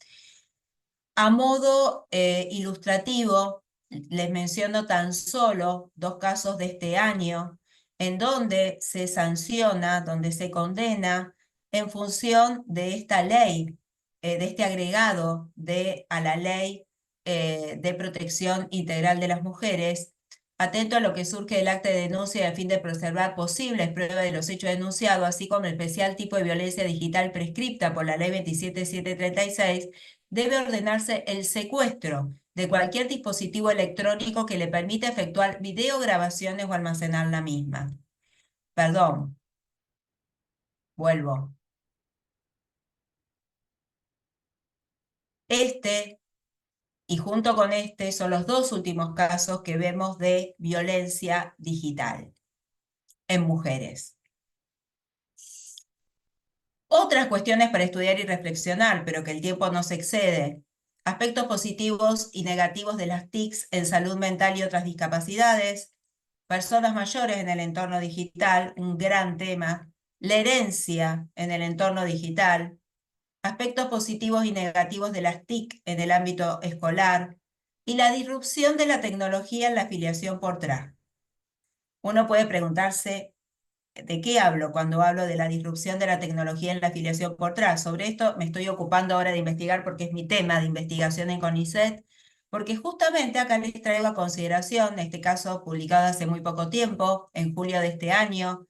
Speaker 2: A modo ilustrativo, les menciono tan solo 2 casos de este año en donde se sanciona, donde se condena en función de esta ley, de este agregado a la ley de protección integral de las mujeres, atento a lo que surge del acta de denuncia y a fin de preservar posibles pruebas de los hechos denunciados, así como el especial tipo de violencia digital prescripta por la ley 27.736, debe ordenarse el secuestro de cualquier dispositivo electrónico que le permita efectuar videograbaciones o almacenar la misma. Perdón, vuelvo. Este, y junto con este, son los 2 últimos casos que vemos de violencia digital en mujeres. Otras cuestiones para estudiar y reflexionar, pero que el tiempo nos excede. Aspectos positivos y negativos de las TICs en salud mental y otras discapacidades. Personas mayores en el entorno digital, un gran tema. La herencia en el entorno digital. Aspectos positivos y negativos de las TIC en el ámbito escolar. Y la disrupción de la tecnología en la afiliación por TRA. Uno puede preguntarse, ¿de qué hablo cuando hablo de la disrupción de la tecnología en la afiliación por TRA? Sobre esto me estoy ocupando ahora de investigar porque es mi tema de investigación en CONICET, porque justamente acá les traigo a consideración, en este caso publicado hace muy poco tiempo, en julio de este año,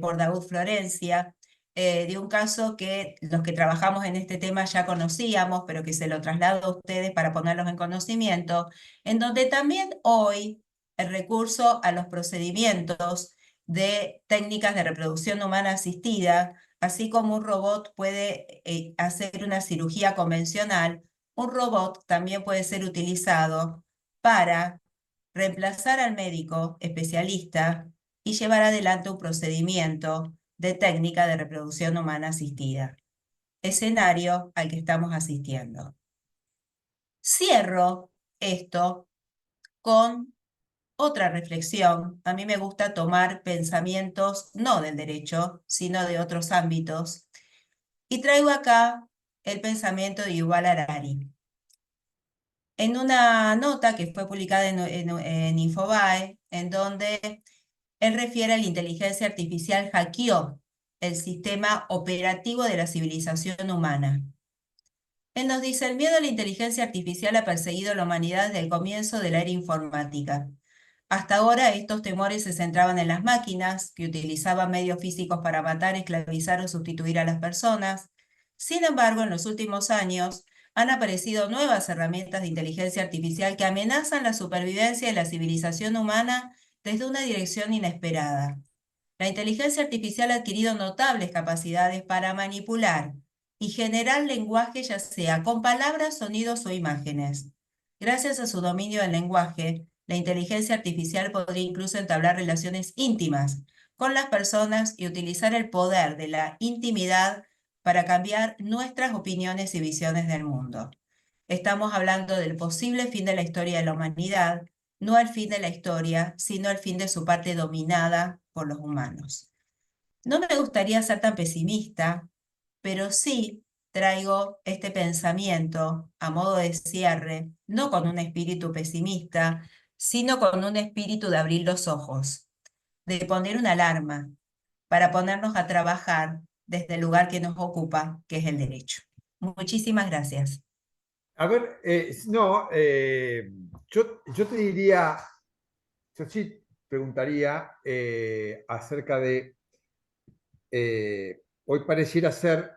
Speaker 2: por Daud Florencia, de un caso que los que trabajamos en este tema ya conocíamos, pero que se lo traslado a ustedes para ponerlos en conocimiento, en donde también hoy el recurso a los procedimientos de técnicas de reproducción humana asistida, así como un robot puede hacer una cirugía convencional, un robot también puede ser utilizado para reemplazar al médico especialista y llevar adelante un procedimiento de técnica de reproducción humana asistida, escenario al que estamos asistiendo. Cierro esto con otra reflexión. A mí me gusta tomar pensamientos no del derecho, sino de otros ámbitos. Y traigo acá el pensamiento de Yuval Harari. En una nota que fue publicada en Infobae, en donde él refiere a la inteligencia artificial hackeó el sistema operativo de la civilización humana. Él nos dice, el miedo a la inteligencia artificial ha perseguido a la humanidad desde el comienzo de la era informática. Hasta ahora estos temores se centraban en las máquinas, que utilizaban medios físicos para matar, esclavizar o sustituir a las personas. Sin embargo, en los últimos años han aparecido nuevas herramientas de inteligencia artificial que amenazan la supervivencia de la civilización humana desde una dirección inesperada. La inteligencia artificial ha adquirido notables capacidades para manipular y generar lenguaje, ya sea con palabras, sonidos o imágenes. Gracias a su dominio del lenguaje, la inteligencia artificial podría incluso entablar relaciones íntimas con las personas y utilizar el poder de la intimidad para cambiar nuestras opiniones y visiones del mundo. Estamos hablando del posible fin de la historia de la humanidad, no el fin de la historia, sino el fin de su parte dominada por los humanos. No me gustaría ser tan pesimista, pero sí traigo este pensamiento a modo de cierre, no con un espíritu pesimista, sino con un espíritu de abrir los ojos, de poner una alarma para ponernos a trabajar desde el lugar que nos ocupa, que es el derecho. Muchísimas gracias.
Speaker 1: A ver, no, yo te diría, yo sí preguntaría acerca de, hoy pareciera ser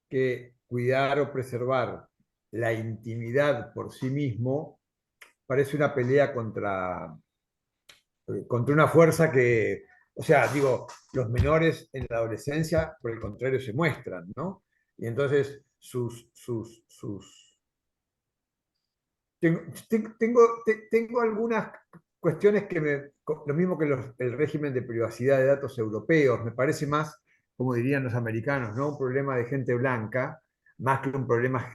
Speaker 1: que cuidar o preservar la intimidad por sí mismo parece una pelea contra una fuerza que, o sea, digo, los menores en la adolescencia, por el contrario, se muestran, ¿no? Y entonces tengo algunas cuestiones lo mismo que el régimen de privacidad de datos europeos, me parece más, como dirían los americanos, ¿no? Un problema de gente blanca, más que un problema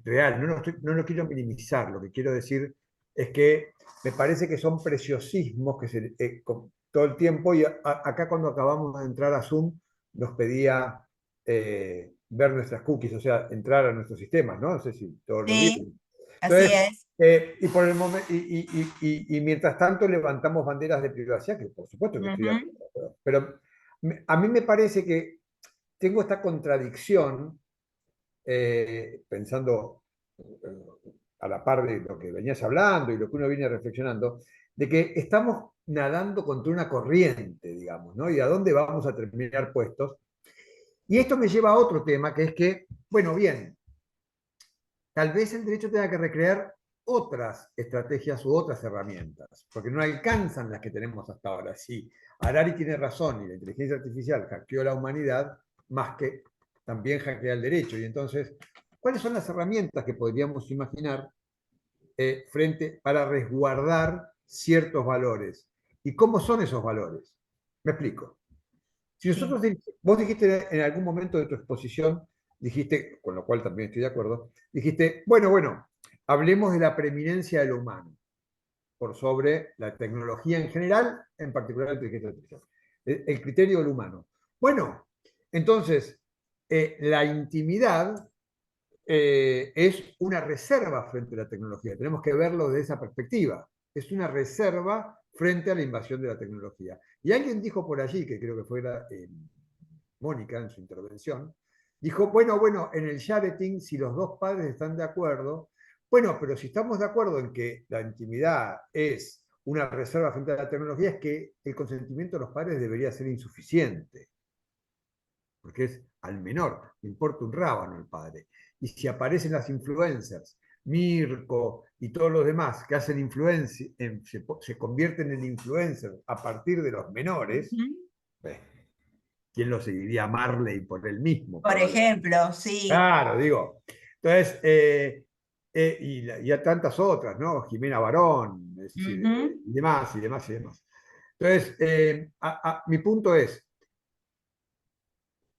Speaker 1: real. No lo quiero minimizar, lo que quiero decir es que me parece que son preciosismos que todo el tiempo, y acá cuando acabamos de entrar a Zoom, nos pedía ver nuestras cookies, o sea, entrar a nuestros sistemas, ¿no? No sé si todos lo
Speaker 2: Sí,
Speaker 1: vieron.
Speaker 2: así
Speaker 1: Entonces,
Speaker 2: es.
Speaker 1: y, por el y mientras tanto levantamos banderas de privacidad, que por supuesto que estoy de acuerdo, pero a mí me parece que tengo esta contradicción, pensando a la par de lo que venías hablando y lo que uno viene reflexionando, de que estamos nadando contra una corriente, digamos, ¿no? Y a dónde vamos a terminar puestos. Y esto me lleva a otro tema, que es que, bueno, bien, tal vez el derecho tenga que recrear otras estrategias u otras herramientas, porque no alcanzan las que tenemos hasta ahora. Sí, Harari tiene razón y la inteligencia artificial hackeó la humanidad más que también hackea el derecho. Y entonces, ¿cuáles son las herramientas que podríamos imaginar para resguardar ciertos valores? ¿Y cómo son esos valores? Me explico. Si nosotros, vos dijiste en algún momento de tu exposición, dijiste, con lo cual también estoy de acuerdo, dijiste, bueno, hablemos de la preeminencia de lo humano por sobre la tecnología en general, en particular la inteligencia artificial. El criterio del humano. Bueno, entonces, la intimidad es una reserva frente a la tecnología. Tenemos que verlo desde esa perspectiva. Es una reserva frente a la invasión de la tecnología. Y alguien dijo por allí, que creo que fue Mónica en su intervención, dijo, bueno, en el shareting, si los dos padres están de acuerdo, Bueno, pero si estamos de acuerdo en que la intimidad es una reserva frente a la tecnología, es que el consentimiento de los padres debería ser insuficiente, porque es al menor, le importa un rábano el padre. Y si aparecen las influencers, Mirko y todos los demás que hacen influencia, se convierten en influencers a partir de los menores,
Speaker 2: Ujú.
Speaker 1: pues, ¿quién lo seguiría a Marley por él mismo?
Speaker 2: Por
Speaker 1: Probablemente.
Speaker 2: ejemplo, sí.
Speaker 1: Claro, digo. Entonces, y a tantas otras, ¿no? Jimena Barón, es decir,
Speaker 2: Ujú.
Speaker 1: y demás, y demás, y demás. Entonces, mi punto es,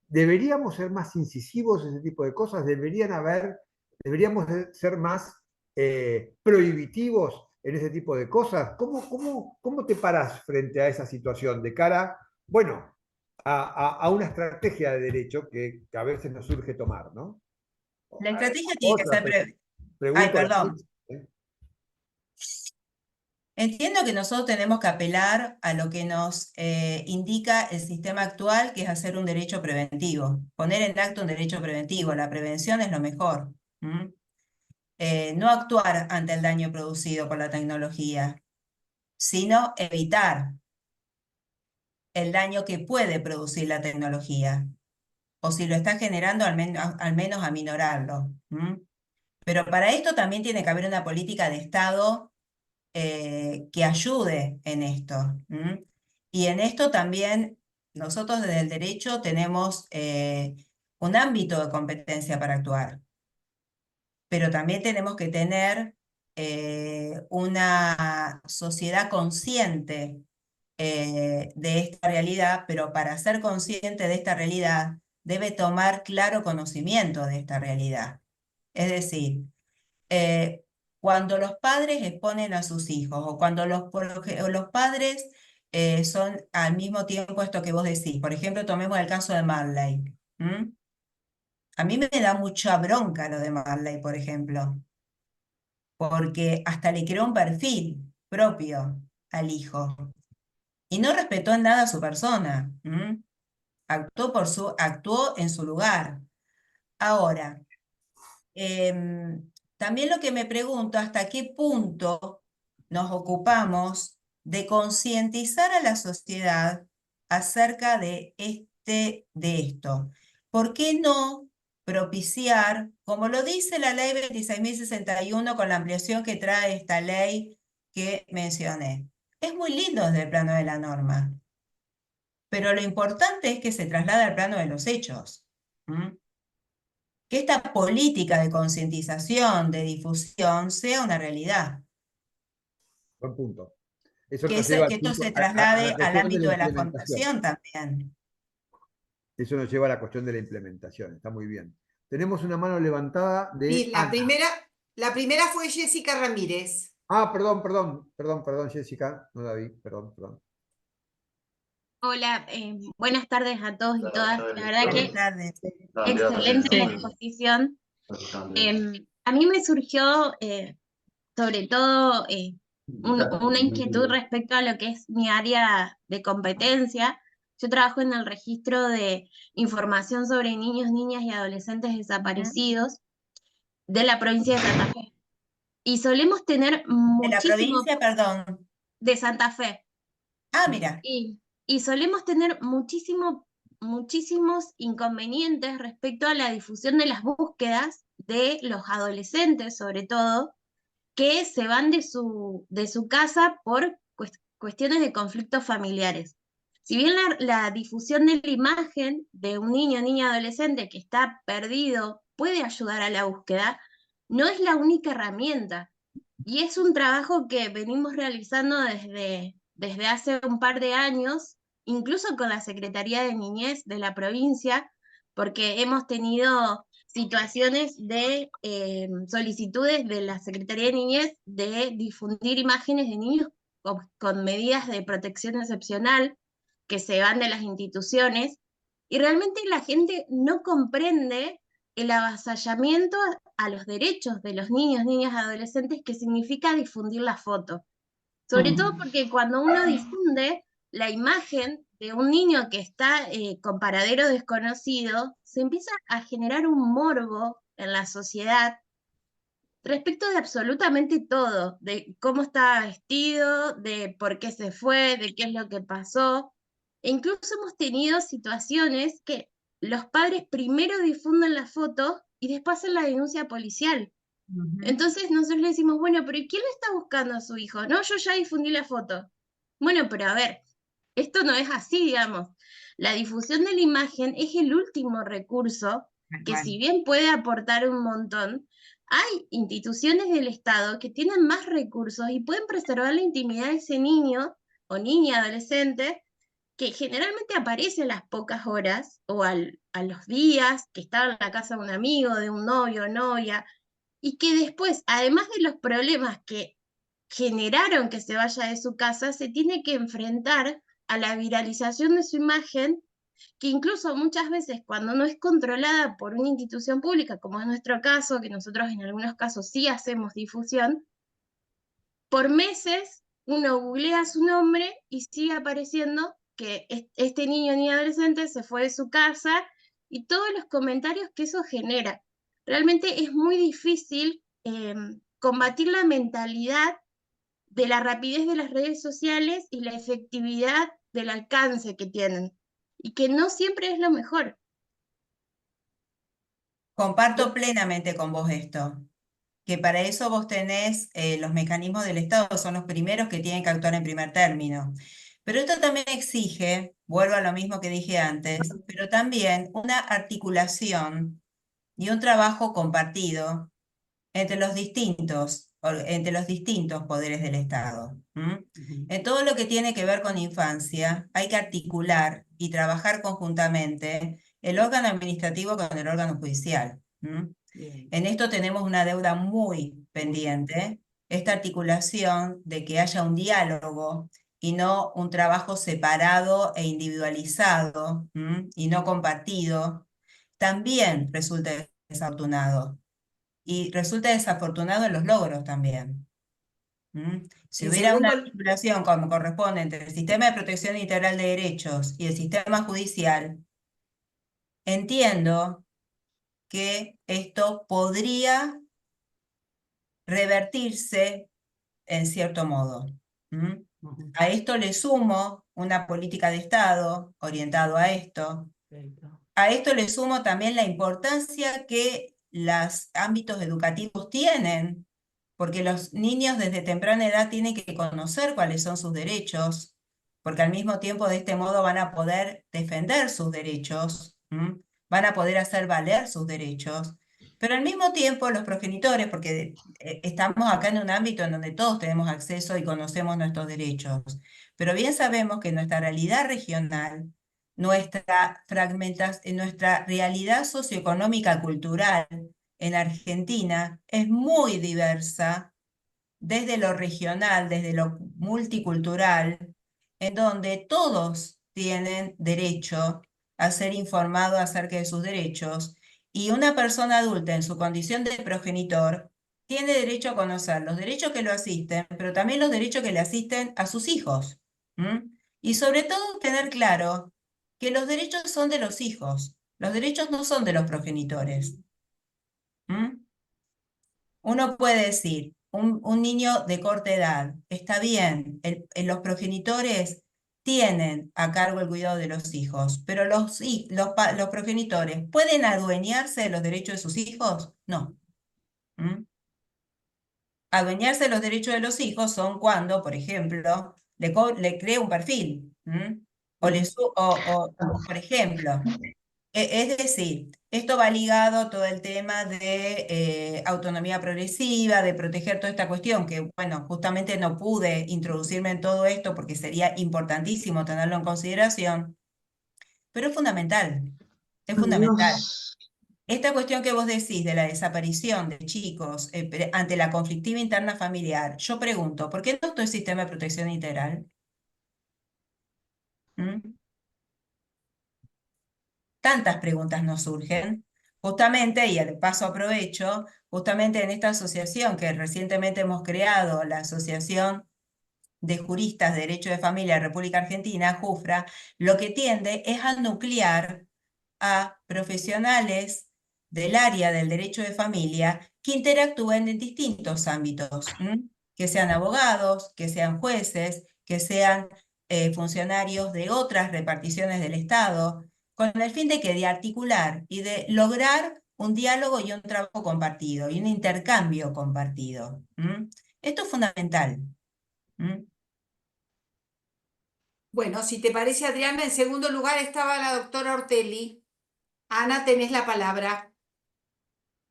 Speaker 1: deberíamos ser más incisivos en ese tipo de cosas, deberíamos ser más prohibitivos en ese tipo de cosas. ¿Cómo te paras frente a esa situación de cara, bueno, a una estrategia de derecho que a veces nos surge tomar, ¿no?
Speaker 2: La estrategia tiene que
Speaker 1: Otra
Speaker 2: ser... Ay,
Speaker 1: pregunta.
Speaker 2: perdón. Entiendo que nosotros tenemos que apelar a lo que nos indica el sistema actual, que es hacer un derecho preventivo, poner en acto un derecho preventivo. La prevención es lo mejor. ¿M? No actuar ante el daño producido por la tecnología, sino evitar el daño que puede producir la tecnología, o si lo está generando, al menos aminorarlo. ¿M? Pero para esto también tiene que haber una política de Estado que ayude en esto. ¿M? Y en esto también nosotros desde el derecho tenemos un ámbito de competencia para actuar, pero también tenemos que tener una sociedad consciente de esta realidad, pero para ser consciente de esta realidad debe tomar claro conocimiento de esta realidad. Es decir, eh, cuando los padres exponen a sus hijos o cuando los padres son al mismo tiempo esto que vos decís. Por ejemplo, tomemos el caso de Marley. ¿M? A mí me da mucha bronca lo de Marley, por ejemplo, porque hasta le creó un perfil propio al hijo y no respetó en nada a su persona. ¿M? Actuó en su lugar. Ahora, también lo que me pregunto, ¿hasta qué punto nos ocupamos de concientizar a la sociedad acerca de esto? ¿Por qué no propiciar, como lo dice la ley 26.061 con la ampliación que trae esta ley que mencioné? Es muy lindo desde el plano de la norma, pero lo importante es que se traslade al plano de los hechos. ¿M? Que esta política de concientización, de difusión, sea una realidad,
Speaker 1: Buen punto. Eso nos lleva
Speaker 2: que
Speaker 1: al
Speaker 2: esto
Speaker 1: punto,
Speaker 2: se
Speaker 1: a la
Speaker 2: traslade al
Speaker 1: cuestión de la
Speaker 2: ámbito de la
Speaker 1: implementación.
Speaker 2: formación también.
Speaker 1: Eso nos lleva a la cuestión de la implementación. Está muy bien. Tenemos una mano levantada
Speaker 3: Y
Speaker 1: de Ana.
Speaker 3: la primera fue Jessica Ramírez.
Speaker 1: Ah, perdón, Jessica. No la vi, perdón.
Speaker 6: Hola, buenas tardes a todos y todas. La verdad
Speaker 2: Buenas
Speaker 6: que
Speaker 2: tardes.
Speaker 6: excelente la exposición. A mí me surgió sobre todo una inquietud respecto a lo que es mi área de competencia. Yo trabajo en el registro de información sobre niños, niñas y adolescentes desaparecidos de la provincia de Santa Fe. Y solemos tener
Speaker 2: De la
Speaker 6: muchísimo
Speaker 2: provincia, perdón.
Speaker 6: de Santa Fe.
Speaker 2: Ah, mira.
Speaker 6: Y solemos tener muchísimos inconvenientes respecto a la difusión de las búsquedas de los adolescentes, sobre todo, que se van de su casa por cuestiones de conflictos familiares. Si bien la difusión de la imagen de un niño, niña, adolescente que está perdido puede ayudar a la búsqueda, no es la única herramienta. Y es un trabajo que venimos realizando desde hace un par de años, incluso con la Secretaría de Niñez de la provincia, porque hemos tenido situaciones de solicitudes de la Secretaría de Niñez de difundir imágenes de niños con medidas de protección excepcional que se van de las instituciones, y realmente la gente no comprende el avasallamiento a los derechos de los niños, niñas, adolescentes que significa difundir la foto. Sobre todo porque cuando uno difunde la imagen de un niño que está con paradero desconocido, se empieza a generar un morbo en la sociedad respecto de absolutamente todo, de cómo estaba vestido, de por qué se fue, de qué es lo que pasó. E incluso hemos tenido situaciones que los padres primero difunden la foto y después hacen la denuncia policial. Entonces nosotros le decimos, bueno, pero ¿quién le está buscando a su hijo? No, yo ya difundí la foto. Bueno, pero a ver, esto no es así, digamos. La difusión de la imagen es el último recurso que si bien puede aportar un montón, hay instituciones del Estado que tienen más recursos y pueden preservar la intimidad de ese niño o niña adolescente que generalmente aparece a las pocas horas o a los días que está en la casa de un amigo, de un novio o novia, y que después, además de los problemas que generaron que se vaya de su casa, se tiene que enfrentar a la viralización de su imagen, que incluso muchas veces cuando no es controlada por una institución pública, como es nuestro caso, que nosotros en algunos casos sí hacemos difusión, por meses uno googlea su nombre y sigue apareciendo que este niño ni adolescente se fue de su casa y todos los comentarios que eso genera. Realmente es muy difícil combatir la mentalidad de la rapidez de las redes sociales y la efectividad del alcance que tienen, y que no siempre es lo mejor.
Speaker 2: Comparto plenamente con vos esto, que para eso vos tenés los mecanismos del Estado, son los primeros que tienen que actuar en primer término. Pero esto también exige, vuelvo a lo mismo que dije antes, pero también una articulación y un trabajo compartido entre los distintos poderes del Estado. En todo lo que tiene que ver con infancia, hay que articular y trabajar conjuntamente el órgano administrativo con el órgano judicial. En esto tenemos una deuda muy pendiente, esta articulación de que haya un diálogo y no un trabajo separado e individualizado, y no compartido, también resulta desafortunado. Y resulta desafortunado en los logros también. Si
Speaker 3: En
Speaker 2: hubiera una
Speaker 3: segundo,
Speaker 2: articulación como corresponde entre el sistema de protección integral de derechos y el sistema judicial, entiendo que esto podría revertirse en cierto modo. A esto le sumo una política de Estado orientado a esto. A esto le sumo también la importancia que los ámbitos educativos tienen, porque los niños desde temprana edad tienen que conocer cuáles son sus derechos, porque al mismo tiempo de este modo van a poder defender sus derechos, van a poder hacer valer sus derechos, pero al mismo tiempo los progenitores, porque estamos acá en un ámbito en donde todos tenemos acceso y conocemos nuestros derechos, pero bien sabemos que nuestra realidad regional, nuestra nuestra realidad socioeconómica cultural en Argentina es muy diversa desde lo regional, desde lo multicultural, en donde todos tienen derecho a ser informados acerca de sus derechos, y una persona adulta en su condición de progenitor tiene derecho a conocer los derechos que lo asisten, pero también los derechos que le asisten a sus hijos. Y sobre todo tener claro que los derechos son de los hijos, los derechos no son de los progenitores. Uno puede decir, un niño de corta edad, está bien, los progenitores tienen a cargo el cuidado de los hijos, pero los progenitores, ¿pueden adueñarse de los derechos de sus hijos? No. Adueñarse de los derechos de los hijos son cuando, por ejemplo, le crea un perfil. Por ejemplo, es decir, esto va ligado a todo el tema de autonomía progresiva, de proteger toda esta cuestión, que bueno, justamente no pude introducirme en todo esto porque sería importantísimo tenerlo en consideración, pero es fundamental, es fundamental. Esta cuestión que vos decís de la desaparición de chicos ante la conflictiva interna familiar, yo pregunto, ¿por qué no todo el sistema de protección integral? Tantas preguntas nos surgen, justamente, y al paso aprovecho, justamente en esta asociación que recientemente hemos creado, la Asociación de Juristas de Derecho de Familia de República Argentina, JUFRA, lo que tiende es a nuclear a profesionales del área del derecho de familia que interactúen en distintos ámbitos, que sean abogados, que sean jueces, que sean funcionarios de otras reparticiones del Estado, con el fin de articular y de lograr un diálogo y un trabajo compartido y un intercambio compartido. Esto es fundamental.
Speaker 3: Bueno, si te parece, Adriana, en segundo lugar estaba la doctora Ortelli. Ana, tenés la palabra.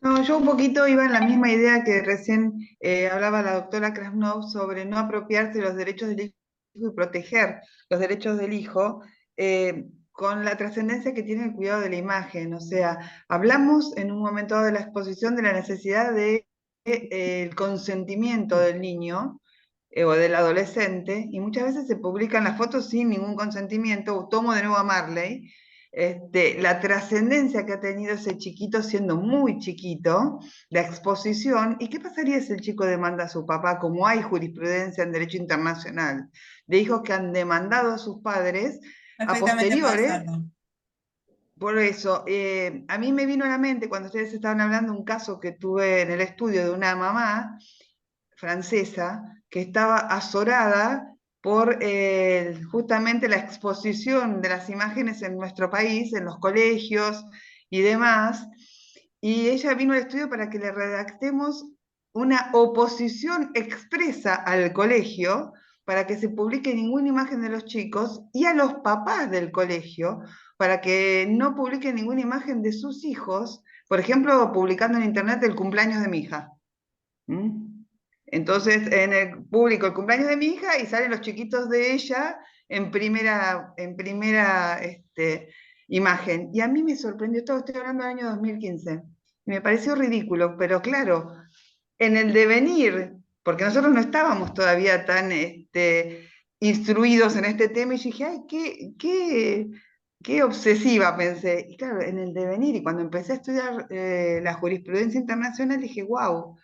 Speaker 7: No, yo un poquito iba en la misma idea que recién hablaba la doctora Krasnov sobre no apropiarse de los derechos del hijo y proteger los derechos del hijo, con la trascendencia que tiene el cuidado de la imagen. O sea, hablamos en un momento dado de la exposición de la necesidad de el consentimiento del niño o del adolescente, y muchas veces se publican las fotos sin ningún consentimiento. Tomo de nuevo a Marley, la trascendencia que ha tenido ese chiquito siendo muy chiquito, la exposición. ¿Y qué pasaría si el chico demanda a su papá, como hay jurisprudencia en derecho internacional, de hijos que han demandado a sus padres a
Speaker 2: Perfectamente puede
Speaker 7: posteriores?
Speaker 2: hacerlo.
Speaker 7: Por eso, a mí me vino a la mente cuando ustedes estaban hablando un caso que tuve en el estudio de una mamá francesa que estaba azorada por justamente la exposición de las imágenes en nuestro país, en los colegios y demás. Y ella vino al estudio para que le redactemos una oposición expresa al colegio para que se publique ninguna imagen de los chicos, y a los papás del colegio para que no publiquen ninguna imagen de sus hijos, por ejemplo, publicando en internet el cumpleaños de mi hija. Entonces, en el público el cumpleaños de mi hija y salen los chiquitos de ella en primera imagen. Y a mí me sorprendió todo, estoy hablando del año 2015. Me pareció ridículo, pero claro, en el devenir, porque nosotros no estábamos todavía tan instruidos en este tema, y yo dije, ay, qué obsesiva, pensé. Y claro, en el devenir, y cuando empecé a estudiar la jurisprudencia internacional, dije, wow.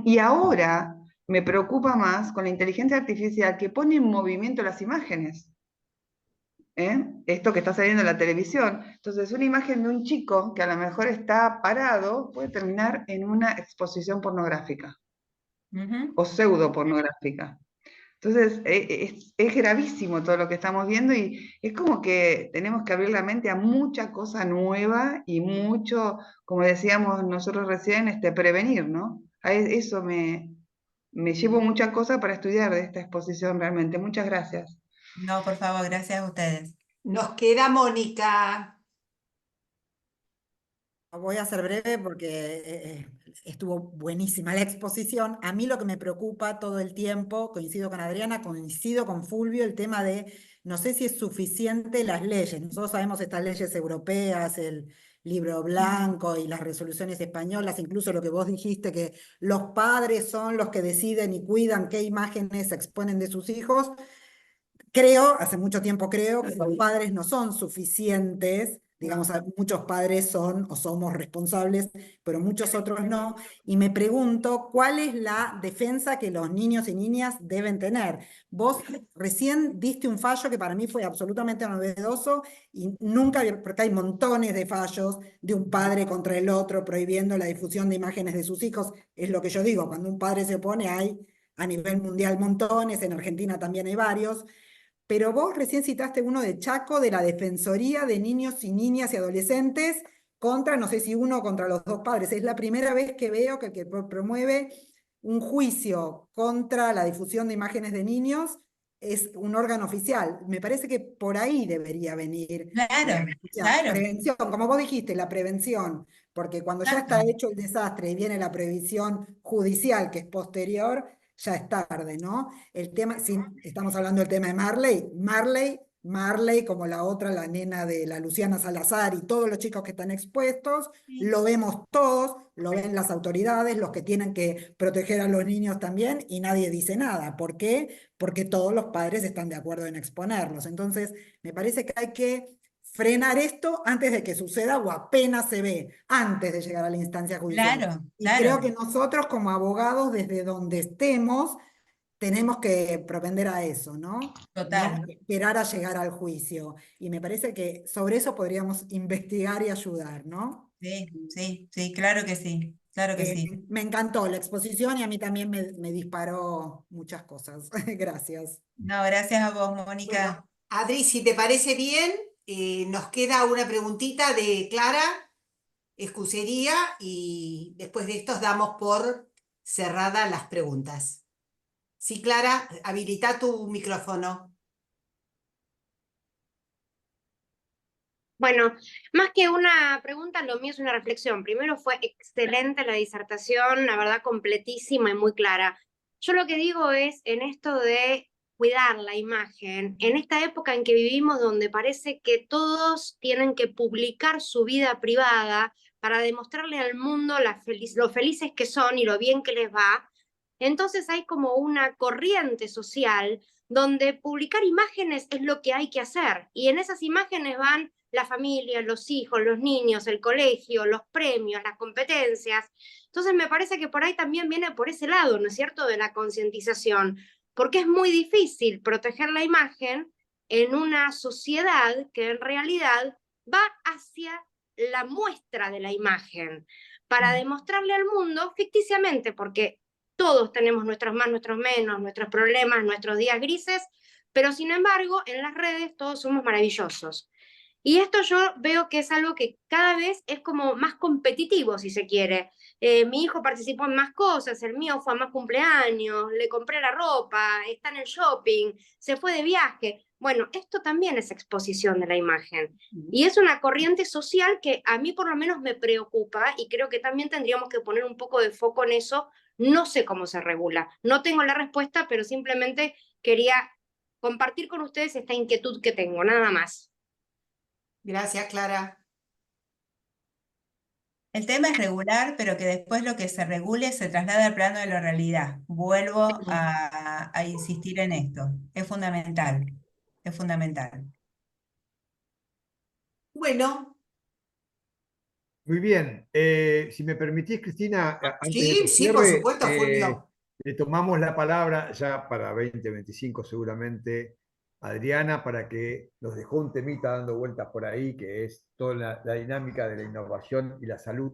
Speaker 7: Y ahora me preocupa más con la inteligencia artificial que pone en movimiento las imágenes. Esto que está saliendo en la televisión. Entonces, una imagen de un chico que a lo mejor está parado puede terminar en una exposición pornográfica o pseudo pornográfica. Entonces, es gravísimo todo lo que estamos viendo, y es como que tenemos que abrir la mente a mucha cosa nueva y mucho, como decíamos nosotros recién, prevenir, ¿no? Eso me llevo muchas cosas para estudiar de esta exposición realmente. Muchas gracias.
Speaker 2: No, por favor, gracias a ustedes.
Speaker 3: Nos queda Mónica.
Speaker 5: Voy a ser breve porque estuvo buenísima la exposición. A mí lo que me preocupa todo el tiempo, coincido con Adriana, coincido con Fulvio, el tema de no sé si es suficiente las leyes. Nosotros sabemos estas leyes europeas, el libro blanco y las resoluciones españolas, incluso lo que vos dijiste, que los padres son los que deciden y cuidan qué imágenes se exponen de sus hijos. Creo, hace mucho tiempo creo, que los padres no son suficientes, digamos, muchos padres son o somos responsables, pero muchos otros no, y me pregunto cuál es la defensa que los niños y niñas deben tener. Vos recién diste un fallo que para mí fue absolutamente novedoso, y nunca, porque hay montones de fallos de un padre contra el otro prohibiendo la difusión de imágenes de sus hijos. Es lo que yo digo, cuando un padre se opone hay a nivel mundial montones, en Argentina también hay varios. Pero vos recién citaste uno de Chaco, de la Defensoría de Niños y Niñas y Adolescentes, contra, no sé si uno o contra los dos padres. Es la primera vez que veo que el que promueve un juicio contra la difusión de imágenes de niños es un órgano oficial. Me parece que por ahí debería venir
Speaker 2: Claro,
Speaker 5: la
Speaker 2: claro.
Speaker 5: prevención, como vos dijiste, la prevención, porque cuando ya está hecho el desastre y viene la previsión judicial, que es posterior, ya es tarde, ¿no? El tema, si estamos hablando del tema de Marley, como la otra, la nena de la Luciana Salazar, y todos los chicos que están expuestos, lo vemos todos, lo ven las autoridades, los que tienen que proteger a los niños también, y nadie dice nada. ¿Por qué? Porque todos los padres están de acuerdo en exponerlos. Entonces, me parece que hay que frenar esto antes de que suceda, o apenas se ve, antes de llegar a la instancia judicial.
Speaker 2: Claro,
Speaker 5: Y
Speaker 2: claro.
Speaker 5: creo que nosotros como abogados, desde donde estemos, tenemos que propender a eso, ¿no?
Speaker 2: Total.
Speaker 5: No esperar a llegar al juicio. Y me parece que sobre eso podríamos investigar y ayudar, ¿no?
Speaker 2: Sí, sí, sí, claro que sí, claro que sí.
Speaker 5: Me encantó la exposición y a mí también me disparó muchas cosas. Gracias.
Speaker 2: No, gracias a vos, Mónica.
Speaker 3: Bueno, Adri, si te parece bien, nos queda una preguntita de Clara Escusería y después de esto damos por cerradas las preguntas. Sí, Clara, habilita tu micrófono.
Speaker 8: Bueno, más que una pregunta, lo mío es una reflexión. Primero fue excelente la disertación, la verdad completísima y muy clara. Yo lo que digo es en esto de cuidar la imagen, en esta época en que vivimos donde parece que todos tienen que publicar su vida privada para demostrarle al mundo lo felices que son y lo bien que les va, entonces hay como una corriente social donde publicar imágenes es lo que hay que hacer y en esas imágenes van la familia, los hijos, los niños, el colegio, los premios, las competencias. Entonces me parece que por ahí también viene por ese lado, ¿no es cierto?, de la concientización, porque es muy difícil proteger la imagen en una sociedad que en realidad va hacia la muestra de la imagen para demostrarle al mundo ficticiamente, porque todos tenemos nuestros más, nuestros menos, nuestros problemas, nuestros días grises, pero sin embargo en las redes todos somos maravillosos. Y esto yo veo que es algo que cada vez es como más competitivo, si se quiere. Mi hijo participó en más cosas, el mío fue a más cumpleaños, le compré la ropa, está en el shopping, se fue de viaje. Bueno, esto también es exposición de la imagen. Y es una corriente social que a mí por lo menos me preocupa y creo que también tendríamos que poner un poco de foco en eso. No sé cómo se regula, no tengo la respuesta, pero simplemente quería compartir con ustedes esta inquietud que tengo, nada más.
Speaker 3: Gracias, Clara.
Speaker 2: El tema es regular, pero que después lo que se regule se traslada al plano de la realidad. Vuelvo a insistir en esto. Es fundamental. Es fundamental.
Speaker 3: Bueno,
Speaker 1: Muy bien. Si me permitís, Cristina, antes de
Speaker 3: sí,
Speaker 1: que
Speaker 3: sí, por
Speaker 1: cierre,
Speaker 3: supuesto, Fulvio.
Speaker 1: le tomamos la palabra ya para 2025 seguramente a Adriana para que nos dejó un temita dando vueltas por ahí, que es toda la dinámica de la innovación y la salud,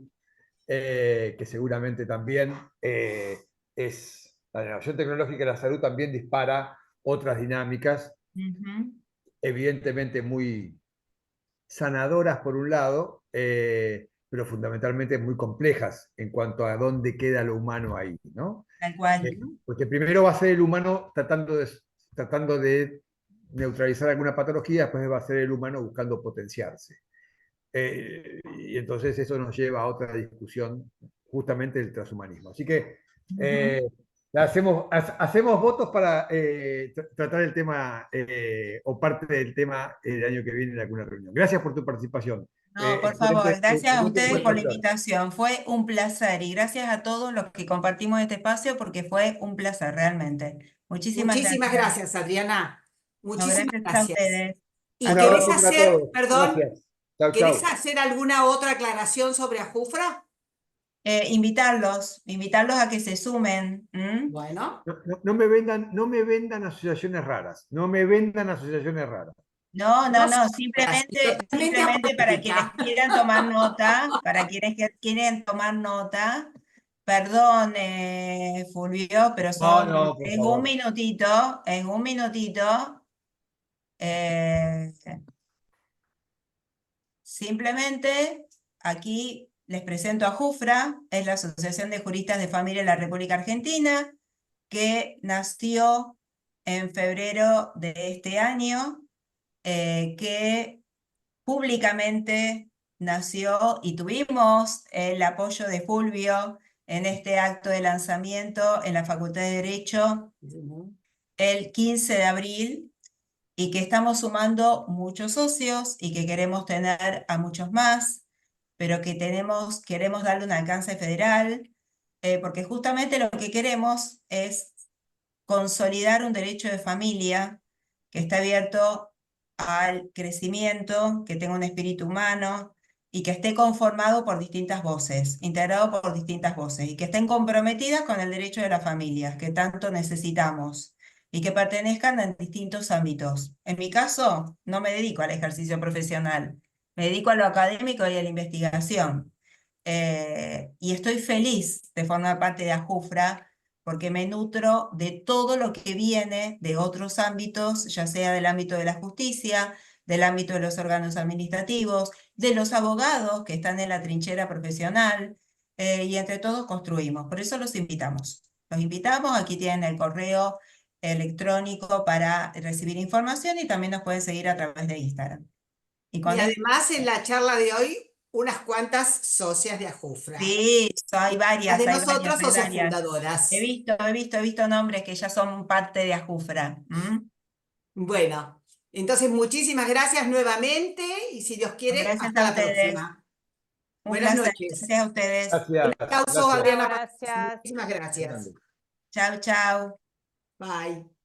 Speaker 1: que seguramente también es la innovación tecnológica y la salud también dispara otras dinámicas,
Speaker 2: Ujú.
Speaker 1: evidentemente muy sanadoras por un lado, pero fundamentalmente muy complejas en cuanto a dónde queda lo humano ahí, ¿no?
Speaker 2: Tal cual.
Speaker 1: Porque primero va a ser el humano tratando de neutralizar alguna patología, después va a ser el humano buscando potenciarse. Y entonces eso nos lleva a otra discusión justamente del transhumanismo. Así que hacemos votos para tratar el tema o parte del tema el año que viene en alguna reunión. Gracias por tu participación.
Speaker 2: No, por favor,
Speaker 1: Excelente,
Speaker 2: gracias a
Speaker 1: excelente
Speaker 2: ustedes por la
Speaker 1: exposición.
Speaker 2: invitación. Fue un placer y gracias a todos los que compartimos este espacio porque fue un placer realmente. Muchísimas
Speaker 3: Muchísimas
Speaker 2: gracias.
Speaker 3: gracias, Adriana.
Speaker 2: No,
Speaker 3: Muchísimas
Speaker 2: gracias a
Speaker 3: gracias.
Speaker 2: ustedes.
Speaker 3: ¿Y
Speaker 1: Un
Speaker 3: querés
Speaker 1: abrazo para
Speaker 3: hacer,
Speaker 1: todos.
Speaker 3: perdón,
Speaker 1: Gracias. Chau,
Speaker 3: querés
Speaker 1: chau.
Speaker 3: hacer alguna otra aclaración sobre Ajufra?
Speaker 2: Invitarlos a que se sumen. ¿M?
Speaker 3: Bueno,
Speaker 1: No me vendan asociaciones raras. No me vendan asociaciones raras.
Speaker 2: No,
Speaker 3: no soy así,
Speaker 2: simplemente,
Speaker 3: totalmente
Speaker 2: simplemente para quienes
Speaker 3: apolítica.
Speaker 2: quieran tomar nota, para quienes quieren tomar nota, perdón, Fulvio, pero
Speaker 1: No, por
Speaker 2: es un
Speaker 1: favor.
Speaker 2: minutito, eh, simplemente aquí les presento a JUFRA, es la Asociación de Juristas de Familia de la República Argentina, que nació en febrero de este año, que públicamente nació y tuvimos el apoyo de Fulvio en este acto de lanzamiento en la Facultad de Derecho el 15 de abril y que estamos sumando muchos socios y que queremos tener a muchos más, pero que queremos darle un alcance federal, porque justamente lo que queremos es consolidar un derecho de familia que está abierto al crecimiento, que tenga un espíritu humano y que esté conformado por distintas voces, integrado por distintas voces y que estén comprometidas con el derecho de las familias que tanto necesitamos y que pertenezcan en distintos ámbitos. En mi caso, no me dedico al ejercicio profesional, me dedico a lo académico y a la investigación. y estoy feliz de formar parte de AJUFRA porque me nutro de todo lo que viene de otros ámbitos, ya sea del ámbito de la justicia, del ámbito de los órganos administrativos, de los abogados que están en la trinchera profesional, y entre todos construimos. Por eso los invitamos. Los invitamos, aquí tienen el correo electrónico para recibir información y también nos pueden seguir a través de Instagram.
Speaker 3: Y
Speaker 2: con esto-
Speaker 3: además en la charla de hoy, unas cuantas socias de AJUFRA.
Speaker 2: Sí, hay varias,
Speaker 3: Las de
Speaker 2: hay
Speaker 3: nosotros
Speaker 2: varias, hay
Speaker 3: socias
Speaker 2: varias.
Speaker 3: fundadoras.
Speaker 2: He visto nombres que ya son parte de AJUFRA.
Speaker 3: Bueno, entonces muchísimas gracias nuevamente y si Dios quiere,
Speaker 2: Gracias
Speaker 3: hasta
Speaker 2: a
Speaker 3: la
Speaker 2: ustedes.
Speaker 3: próxima.
Speaker 2: Un
Speaker 3: Buenas
Speaker 2: placer.
Speaker 3: noches.
Speaker 2: Gracias a ustedes.
Speaker 1: Gracias.
Speaker 3: Un aplauso a
Speaker 1: Gracias.
Speaker 3: Adriana.
Speaker 9: Gracias.
Speaker 3: Muchísimas gracias.
Speaker 2: Chau, chau.
Speaker 3: Bye.